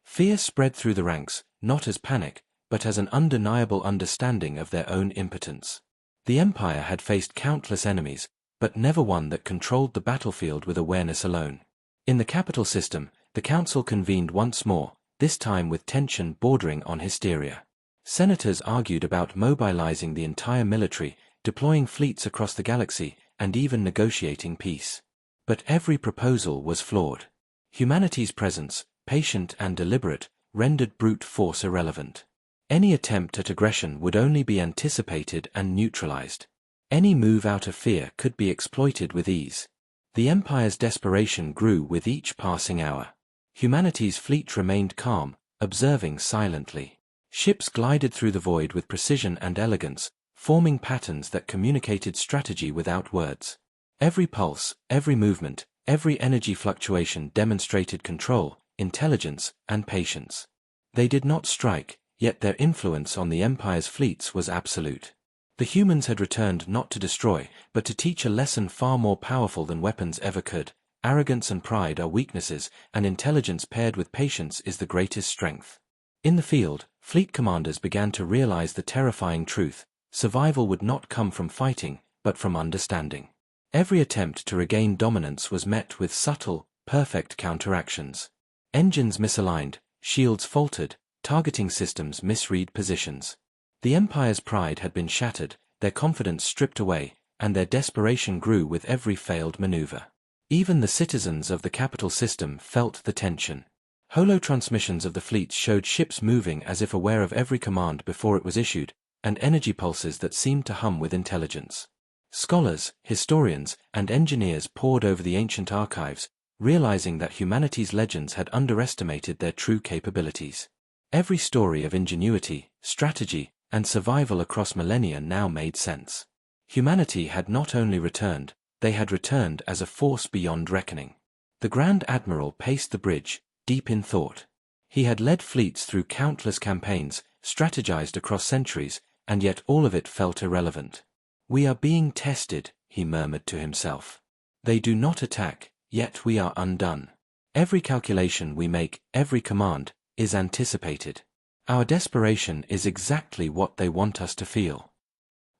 Fear spread through the ranks, not as panic, but as an undeniable understanding of their own impotence. The Empire had faced countless enemies, but never one that controlled the battlefield with awareness alone. In the capital system, the Council convened once more, this time with tension bordering on hysteria. Senators argued about mobilizing the entire military, deploying fleets across the galaxy, and even negotiating peace. But every proposal was flawed. Humanity's presence, patient and deliberate, rendered brute force irrelevant. Any attempt at aggression would only be anticipated and neutralized. Any move out of fear could be exploited with ease. The Empire's desperation grew with each passing hour. Humanity's fleet remained calm, observing silently. Ships glided through the void with precision and elegance, forming patterns that communicated strategy without words. Every pulse, every movement, every energy fluctuation demonstrated control, intelligence, and patience. They did not strike, yet their influence on the Empire's fleets was absolute. The humans had returned not to destroy, but to teach a lesson far more powerful than weapons ever could. Arrogance and pride are weaknesses, and intelligence paired with patience is the greatest strength. In the field, fleet commanders began to realize the terrifying truth: survival would not come from fighting, but from understanding. Every attempt to regain dominance was met with subtle, perfect counteractions. Engines misaligned, shields faltered, targeting systems misread positions. The Empire's pride had been shattered, their confidence stripped away, and their desperation grew with every failed maneuver. Even the citizens of the capital system felt the tension. Holo-transmissions of the fleets showed ships moving as if aware of every command before it was issued, and energy pulses that seemed to hum with intelligence. Scholars, historians, and engineers pored over the ancient archives, realizing that humanity's legends had underestimated their true capabilities. Every story of ingenuity, strategy, and survival across millennia now made sense. Humanity had not only returned, they had returned as a force beyond reckoning. The Grand Admiral paced the bridge, deep in thought. He had led fleets through countless campaigns, strategized across centuries, and yet all of it felt irrelevant. "We are being tested," he murmured to himself. "They do not attack, yet we are undone. Every calculation we make, every command, is anticipated. Our desperation is exactly what they want us to feel."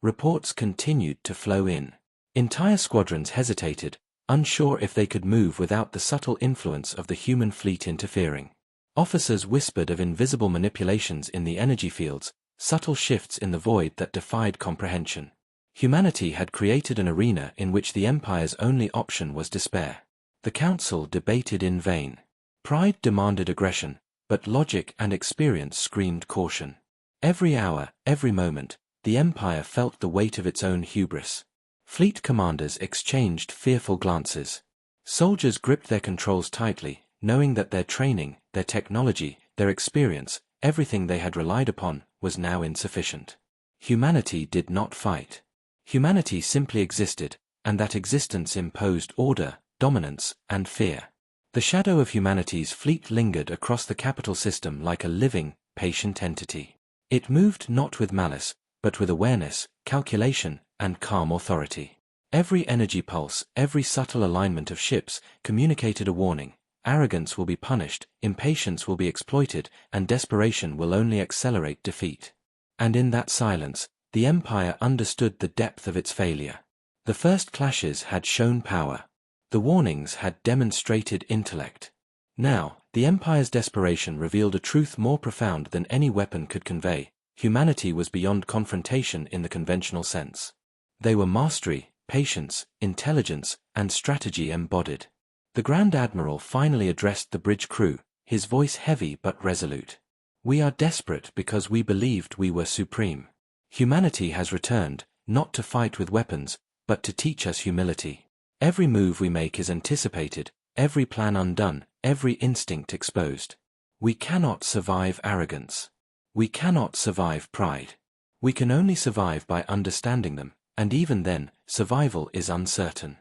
Reports continued to flow in. Entire squadrons hesitated, unsure if they could move without the subtle influence of the human fleet interfering. Officers whispered of invisible manipulations in the energy fields, subtle shifts in the void that defied comprehension. Humanity had created an arena in which the Empire's only option was despair. The Council debated in vain. Pride demanded aggression, but logic and experience screamed caution. Every hour, every moment, the Empire felt the weight of its own hubris. Fleet commanders exchanged fearful glances. Soldiers gripped their controls tightly, knowing that their training, their technology, their experience, everything they had relied upon, was now insufficient. Humanity did not fight. Humanity simply existed, and that existence imposed order, dominance, and fear. The shadow of humanity's fleet lingered across the capital system like a living, patient entity. It moved not with malice, but with awareness, calculation, and calm authority. Every energy pulse, every subtle alignment of ships, communicated a warning: arrogance will be punished, impatience will be exploited, and desperation will only accelerate defeat. And in that silence, the Empire understood the depth of its failure. The first clashes had shown power. The warnings had demonstrated intellect. Now, the Empire's desperation revealed a truth more profound than any weapon could convey: humanity was beyond confrontation in the conventional sense. They were mastery, patience, intelligence, and strategy embodied. The Grand Admiral finally addressed the bridge crew, his voice heavy but resolute. "We are desperate because we believed we were supreme. Humanity has returned, not to fight with weapons, but to teach us humility. Every move we make is anticipated, every plan undone, every instinct exposed. We cannot survive arrogance. We cannot survive pride. We can only survive by understanding them, and even then, survival is uncertain.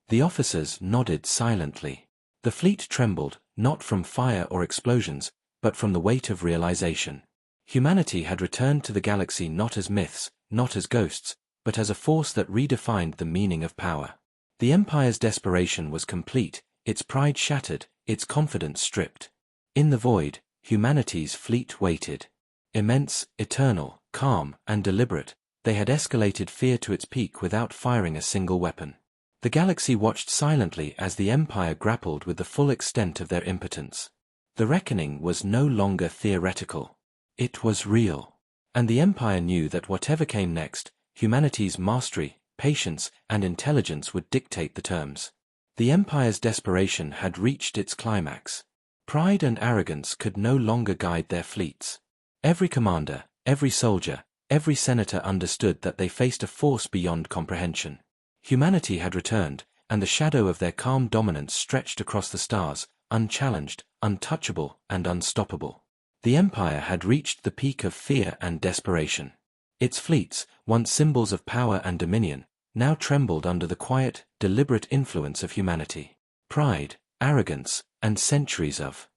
The officers nodded silently. The fleet trembled, not from fire or explosions, but from the weight of realization. Humanity had returned to the galaxy not as myths, not as ghosts, but as a force that redefined the meaning of power. The Empire's desperation was complete, its pride shattered, its confidence stripped. In the void, humanity's fleet waited. Immense, eternal, calm, and deliberate, they had escalated fear to its peak without firing a single weapon. The galaxy watched silently as the Empire grappled with the full extent of their impotence. The reckoning was no longer theoretical. It was real. And the Empire knew that whatever came next, humanity's mastery, patience, and intelligence would dictate the terms. The Empire's desperation had reached its climax. Pride and arrogance could no longer guide their fleets. Every commander, every soldier, every senator understood that they faced a force beyond comprehension. Humanity had returned, and the shadow of their calm dominance stretched across the stars, unchallenged, untouchable, and unstoppable. The Empire had reached the peak of fear and desperation. Its fleets, once symbols of power and dominion, now trembled under the quiet, deliberate influence of humanity. Pride, arrogance, and centuries of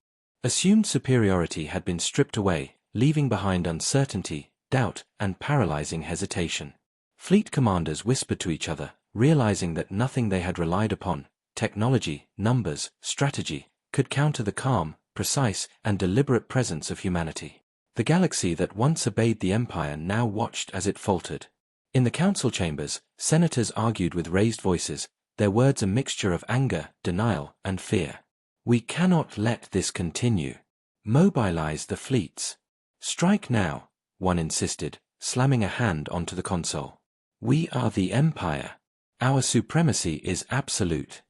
assumed superiority had been stripped away, leaving behind uncertainty, doubt, and paralyzing hesitation. Fleet commanders whispered to each other, realizing that nothing they had relied upon, technology, numbers, strategy, could counter the calm, precise, and deliberate presence of humanity. The galaxy that once obeyed the Empire now watched as it faltered. In the council chambers, senators argued with raised voices, their words a mixture of anger, denial, and fear. "We cannot let this continue. Mobilize the fleets. Strike now," one insisted, slamming a hand onto the console. "We are the Empire. Our supremacy is absolute."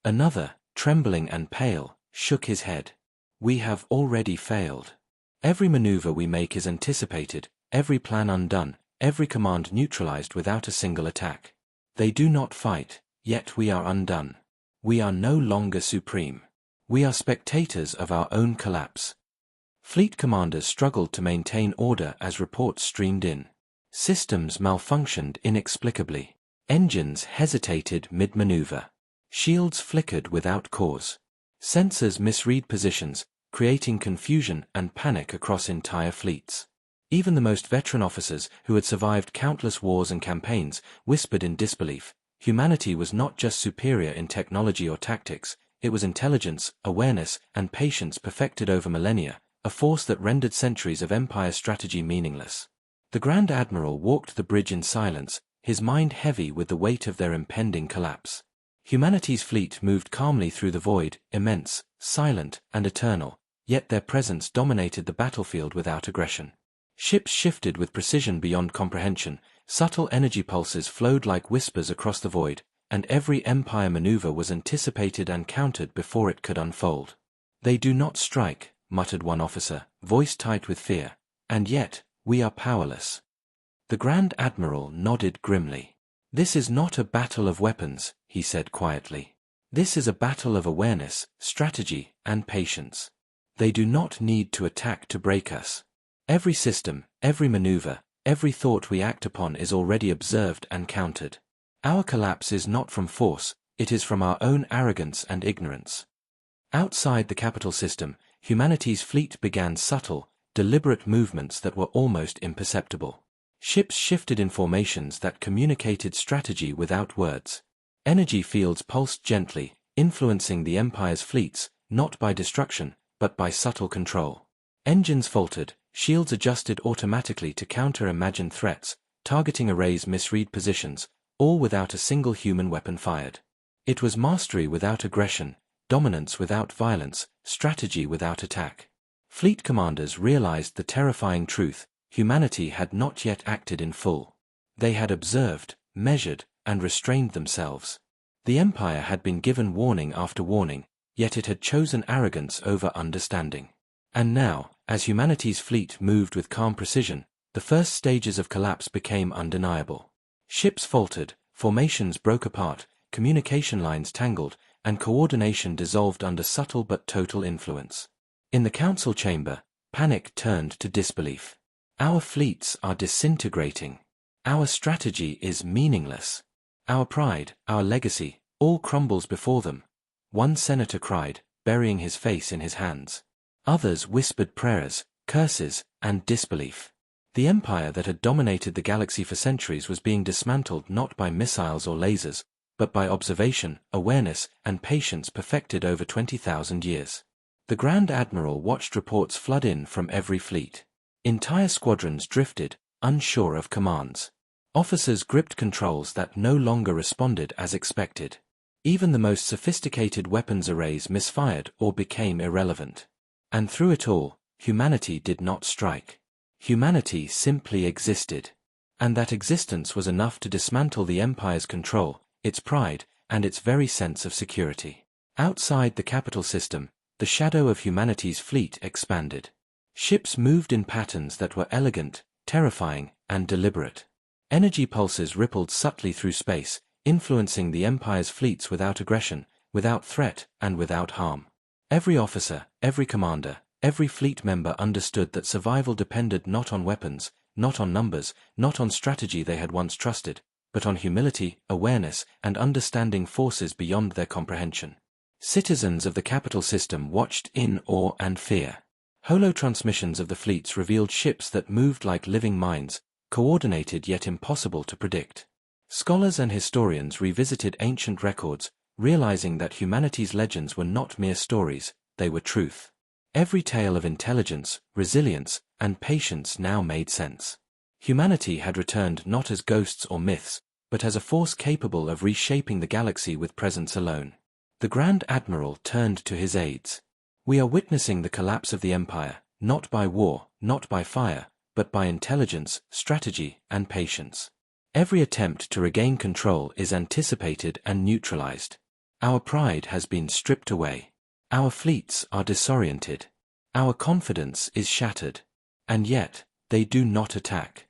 Another, trembling and pale, shook his head. "We have already failed. Every maneuver we make is anticipated, every plan undone, every command neutralized without a single attack. They do not fight, yet we are undone. We are no longer supreme. We are spectators of our own collapse." Fleet commanders struggled to maintain order as reports streamed in. Systems malfunctioned inexplicably. Engines hesitated mid-maneuver. Shields flickered without cause. Sensors misread positions, creating confusion and panic across entire fleets. Even the most veteran officers, who had survived countless wars and campaigns, whispered in disbelief. Humanity was not just superior in technology or tactics, it was intelligence, awareness, and patience perfected over millennia, a force that rendered centuries of Empire strategy meaningless. The Grand Admiral walked the bridge in silence, his mind heavy with the weight of their impending collapse. Humanity's fleet moved calmly through the void, immense, silent, and eternal, yet their presence dominated the battlefield without aggression. Ships shifted with precision beyond comprehension, subtle energy pulses flowed like whispers across the void, and every Empire maneuver was anticipated and countered before it could unfold. "They do not strike," muttered one officer, voice tight with fear, "and yet, we are powerless." The Grand Admiral nodded grimly. "This is not a battle of weapons," he said quietly. "This is a battle of awareness, strategy, and patience. They do not need to attack to break us. Every system, every maneuver, every thought we act upon is already observed and countered. Our collapse is not from force, it is from our own arrogance and ignorance." Outside the capital system, humanity's fleet began subtle, deliberate movements that were almost imperceptible. Ships shifted in formations that communicated strategy without words. Energy fields pulsed gently, influencing the Empire's fleets, not by destruction, but by subtle control. Engines faltered, shields adjusted automatically to counter imagined threats, targeting arrays misread positions, all without a single human weapon fired. It was mastery without aggression, dominance without violence, strategy without attack. Fleet commanders realized the terrifying truth: humanity had not yet acted in full. They had observed, measured, and restrained themselves. The Empire had been given warning after warning, yet it had chosen arrogance over understanding. And now, as humanity's fleet moved with calm precision, the first stages of collapse became undeniable. Ships faltered, formations broke apart, communication lines tangled, and coordination dissolved under subtle but total influence. In the council chamber, panic turned to disbelief. "Our fleets are disintegrating. Our strategy is meaningless. Our pride, our legacy, all crumbles before them. One senator cried, burying his face in his hands. Others whispered prayers, curses, and disbelief. The empire that had dominated the galaxy for centuries was being dismantled not by missiles or lasers, but by observation, awareness, and patience perfected over 20,000 years. The Grand Admiral watched reports flood in from every fleet. Entire squadrons drifted, unsure of commands. Officers gripped controls that no longer responded as expected. Even the most sophisticated weapons arrays misfired or became irrelevant. And through it all, humanity did not strike. Humanity simply existed. And that existence was enough to dismantle the Empire's control, its pride, and its very sense of security. Outside the capital system, the shadow of humanity's fleet expanded. Ships moved in patterns that were elegant, terrifying, and deliberate. Energy pulses rippled subtly through space, influencing the Empire's fleets without aggression, without threat, and without harm. Every officer, every commander, every fleet member understood that survival depended not on weapons, not on numbers, not on strategy they had once trusted, but on humility, awareness, and understanding forces beyond their comprehension. Citizens of the capital system watched in awe and fear. Holo-transmissions of the fleets revealed ships that moved like living minds, coordinated yet impossible to predict. Scholars and historians revisited ancient records, realizing that humanity's legends were not mere stories, they were truth. Every tale of intelligence, resilience, and patience now made sense. Humanity had returned not as ghosts or myths, but as a force capable of reshaping the galaxy with presence alone. The Grand Admiral turned to his aides. We are witnessing the collapse of the Empire, not by war, not by fire, but by intelligence, strategy, and patience. Every attempt to regain control is anticipated and neutralized. Our pride has been stripped away. Our fleets are disoriented. Our confidence is shattered. And yet, they do not attack.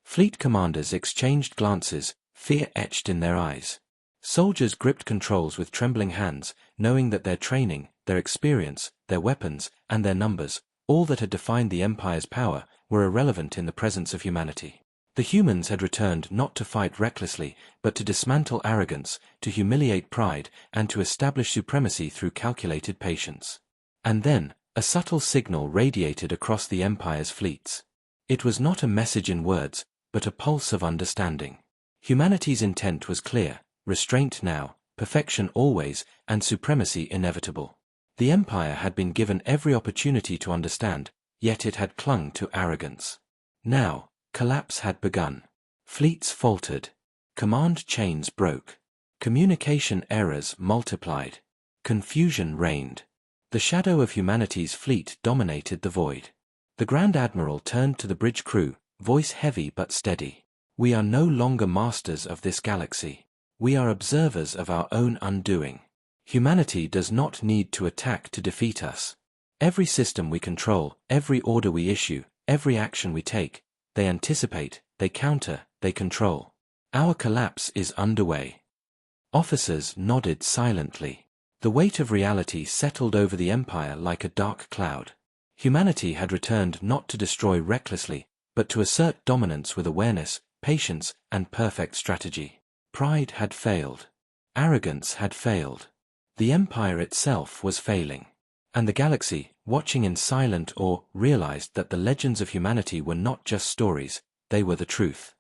Fleet commanders exchanged glances, fear etched in their eyes. Soldiers gripped controls with trembling hands, knowing that their training, their experience, their weapons, and their numbers, all that had defined the Empire's power, were irrelevant in the presence of humanity. The humans had returned not to fight recklessly, but to dismantle arrogance, to humiliate pride, and to establish supremacy through calculated patience. And then, a subtle signal radiated across the Empire's fleets. It was not a message in words, but a pulse of understanding. Humanity's intent was clear: restraint now, perfection always, and supremacy inevitable. The Empire had been given every opportunity to understand, yet it had clung to arrogance. Now, collapse had begun. Fleets faltered. Command chains broke. Communication errors multiplied. Confusion reigned. The shadow of humanity's fleet dominated the void. The Grand Admiral turned to the bridge crew, voice heavy but steady. We are no longer masters of this galaxy. We are observers of our own undoing. Humanity does not need to attack to defeat us. Every system we control, every order we issue, every action we take, they anticipate, they counter, they control. Our collapse is underway. Officers nodded silently. The weight of reality settled over the Empire like a dark cloud. Humanity had returned not to destroy recklessly, but to assert dominance with awareness, patience, and perfect strategy. Pride had failed. Arrogance had failed. The Empire itself was failing. And the galaxy, watching in silent awe, realized that the legends of humanity were not just stories, they were the truth.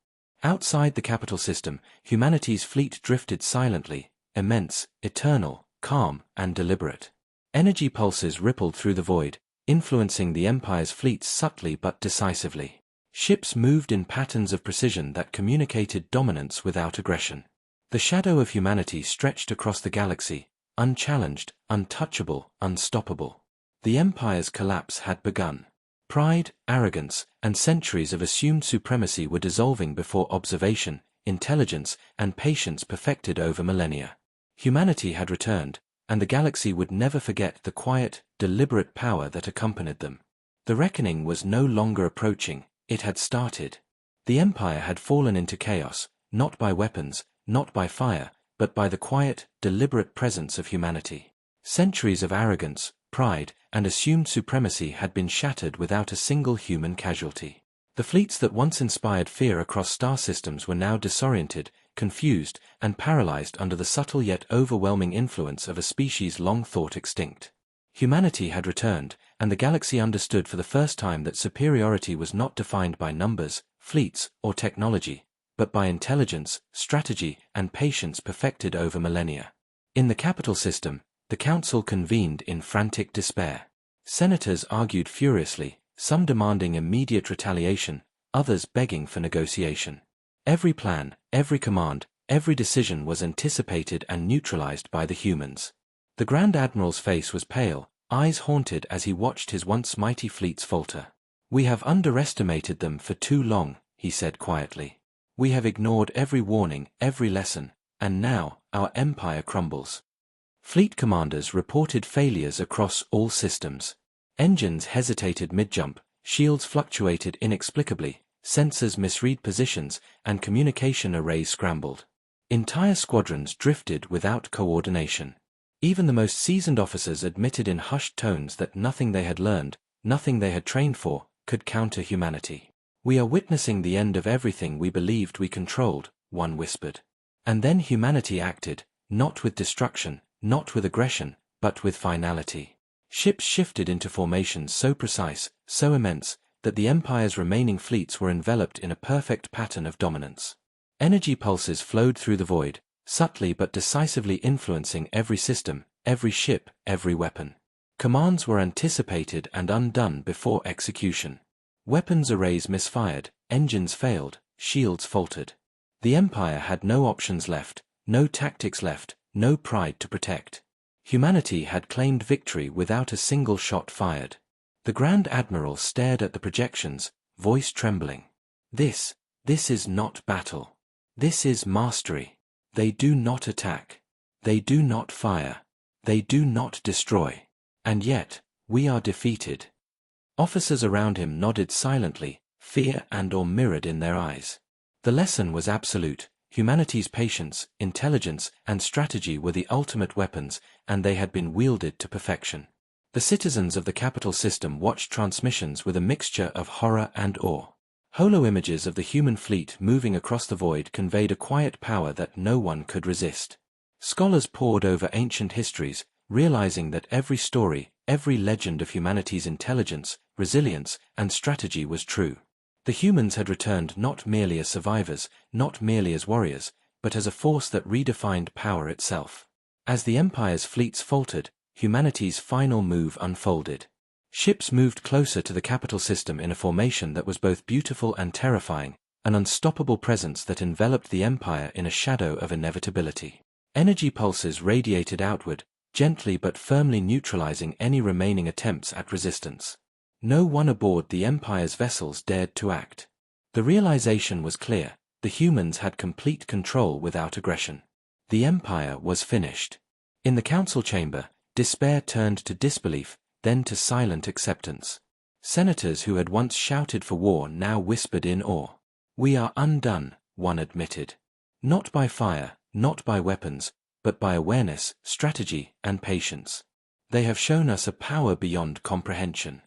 Outside the capital system, humanity's fleet drifted silently, immense, eternal, calm, and deliberate. Energy pulses rippled through the void, influencing the Empire's fleets subtly but decisively. Ships moved in patterns of precision that communicated dominance without aggression. The shadow of humanity stretched across the galaxy, unchallenged, untouchable, unstoppable. The Empire's collapse had begun. Pride, arrogance, and centuries of assumed supremacy were dissolving before observation, intelligence, and patience perfected over millennia. Humanity had returned, and the galaxy would never forget the quiet, deliberate power that accompanied them. The reckoning was no longer approaching, it had started. The Empire had fallen into chaos, not by weapons, not by fire, but by the quiet, deliberate presence of humanity. Centuries of arrogance, pride, and assumed supremacy had been shattered without a single human casualty. The fleets that once inspired fear across star systems were now disoriented, confused, and paralyzed under the subtle yet overwhelming influence of a species long thought extinct. Humanity had returned, and the galaxy understood for the first time that superiority was not defined by numbers, fleets, or technology, but by intelligence, strategy, and patience perfected over millennia. In the capital system, the council convened in frantic despair. Senators argued furiously, some demanding immediate retaliation, others begging for negotiation. Every plan, every command, every decision was anticipated and neutralized by the humans. The Grand Admiral's face was pale, eyes haunted as he watched his once mighty fleets falter. "We have underestimated them for too long," he said quietly. "We have ignored every warning, every lesson, and now, our empire crumbles." Fleet commanders reported failures across all systems. Engines hesitated mid-jump, shields fluctuated inexplicably, sensors misread positions, and communication arrays scrambled. Entire squadrons drifted without coordination. Even the most seasoned officers admitted in hushed tones that nothing they had learned, nothing they had trained for, could counter humanity. "We are witnessing the end of everything we believed we controlled," one whispered. And then humanity acted, not with destruction, not with aggression, but with finality. Ships shifted into formations so precise, so immense, that the Empire's remaining fleets were enveloped in a perfect pattern of dominance. Energy pulses flowed through the void, subtly but decisively influencing every system, every ship, every weapon. Commands were anticipated and undone before execution. Weapons arrays misfired, engines failed, shields faltered. The Empire had no options left, no tactics left, no pride to protect. Humanity had claimed victory without a single shot fired. The Grand Admiral stared at the projections, voice trembling. This is not battle. This is mastery. They do not attack. They do not fire. They do not destroy. And yet, we are defeated. Officers around him nodded silently, fear and awe mirrored in their eyes. The lesson was absolute. Humanity's patience, intelligence, and strategy were the ultimate weapons, and they had been wielded to perfection. The citizens of the capital system watched transmissions with a mixture of horror and awe. Holo images of the human fleet moving across the void conveyed a quiet power that no one could resist. Scholars pored over ancient histories, realizing that every story, every legend of humanity's intelligence, resilience, and strategy was true. The humans had returned not merely as survivors, not merely as warriors, but as a force that redefined power itself. As the Empire's fleets faltered, humanity's final move unfolded. Ships moved closer to the capital system in a formation that was both beautiful and terrifying, an unstoppable presence that enveloped the Empire in a shadow of inevitability. Energy pulses radiated outward, gently but firmly neutralizing any remaining attempts at resistance. No one aboard the Empire's vessels dared to act. The realization was clear: the humans had complete control without aggression. The Empire was finished. In the council chamber, despair turned to disbelief, then to silent acceptance. Senators who had once shouted for war now whispered in awe. "We are undone," one admitted. "Not by fire, not by weapons, but by awareness, strategy, and patience. They have shown us a power beyond comprehension."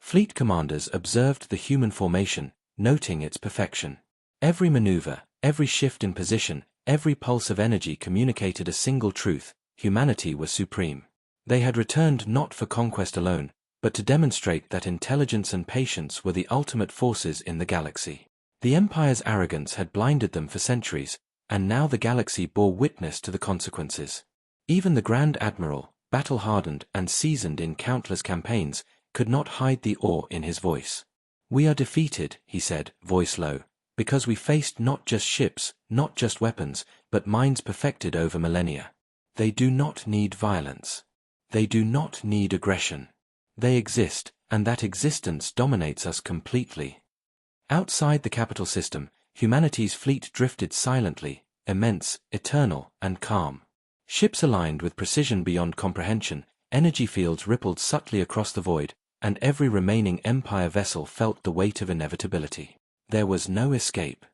Fleet commanders observed the human formation, noting its perfection. Every maneuver, every shift in position, every pulse of energy communicated a single truth: humanity was supreme. They had returned not for conquest alone, but to demonstrate that intelligence and patience were the ultimate forces in the galaxy. The Empire's arrogance had blinded them for centuries, and now the galaxy bore witness to the consequences. Even the Grand Admiral, battle-hardened and seasoned in countless campaigns, could not hide the awe in his voice. "We are defeated," he said, voice low, "because we faced not just ships, not just weapons, but minds perfected over millennia. They do not need violence. They do not need aggression. They exist, and that existence dominates us completely." Outside the capital system, humanity's fleet drifted silently, immense, eternal, and calm. Ships aligned with precision beyond comprehension, energy fields rippled subtly across the void, and every remaining Empire vessel felt the weight of inevitability. There was no escape.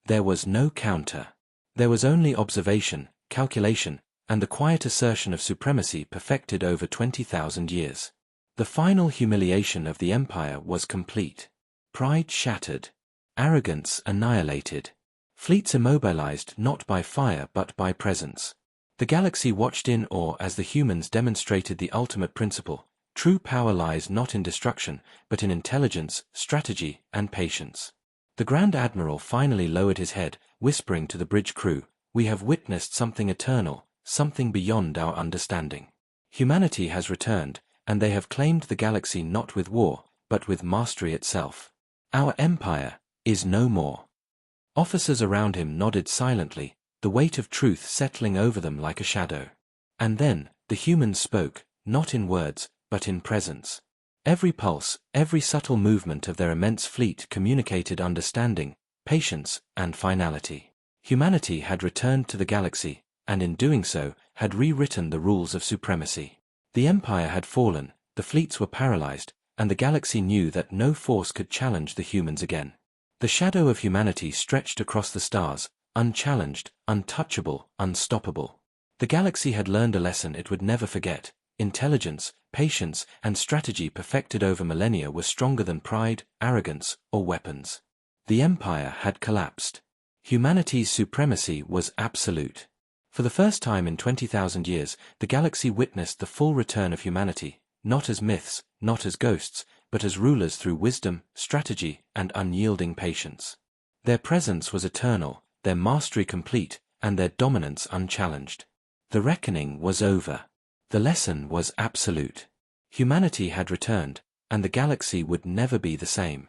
There was no counter. There was only observation, calculation, and the quiet assertion of supremacy perfected over 20,000 years. The final humiliation of the Empire was complete. pride shattered, arrogance annihilated, fleets immobilized not by fire but by presence. The galaxy watched in awe as the humans demonstrated the ultimate principle: true power lies not in destruction, but in intelligence, strategy, and patience. The Grand Admiral finally lowered his head, whispering to the bridge crew, "We have witnessed something eternal, something beyond our understanding. Humanity has returned, and they have claimed the galaxy not with war, but with mastery itself. Our empire is no more." Officers around him nodded silently, the weight of truth settling over them like a shadow. And then, the humans spoke, not in words, but in presence. Every pulse, every subtle movement of their immense fleet communicated understanding, patience, and finality. Humanity had returned to the galaxy, and in doing so, had rewritten the rules of supremacy. The Empire had fallen, the fleets were paralyzed, and the galaxy knew that no force could challenge the humans again. The shadow of humanity stretched across the stars, unchallenged, untouchable, unstoppable. The galaxy had learned a lesson it would never forget: intelligence, patience, and strategy perfected over millennia were stronger than pride, arrogance, or weapons. The Empire had collapsed. Humanity's supremacy was absolute. For the first time in 20,000 years, the galaxy witnessed the full return of humanity, not as myths, not as ghosts, but as rulers through wisdom, strategy, and unyielding patience. Their presence was eternal, their mastery complete, and their dominance unchallenged. The reckoning was over. The lesson was absolute. Humanity had returned, and the galaxy would never be the same.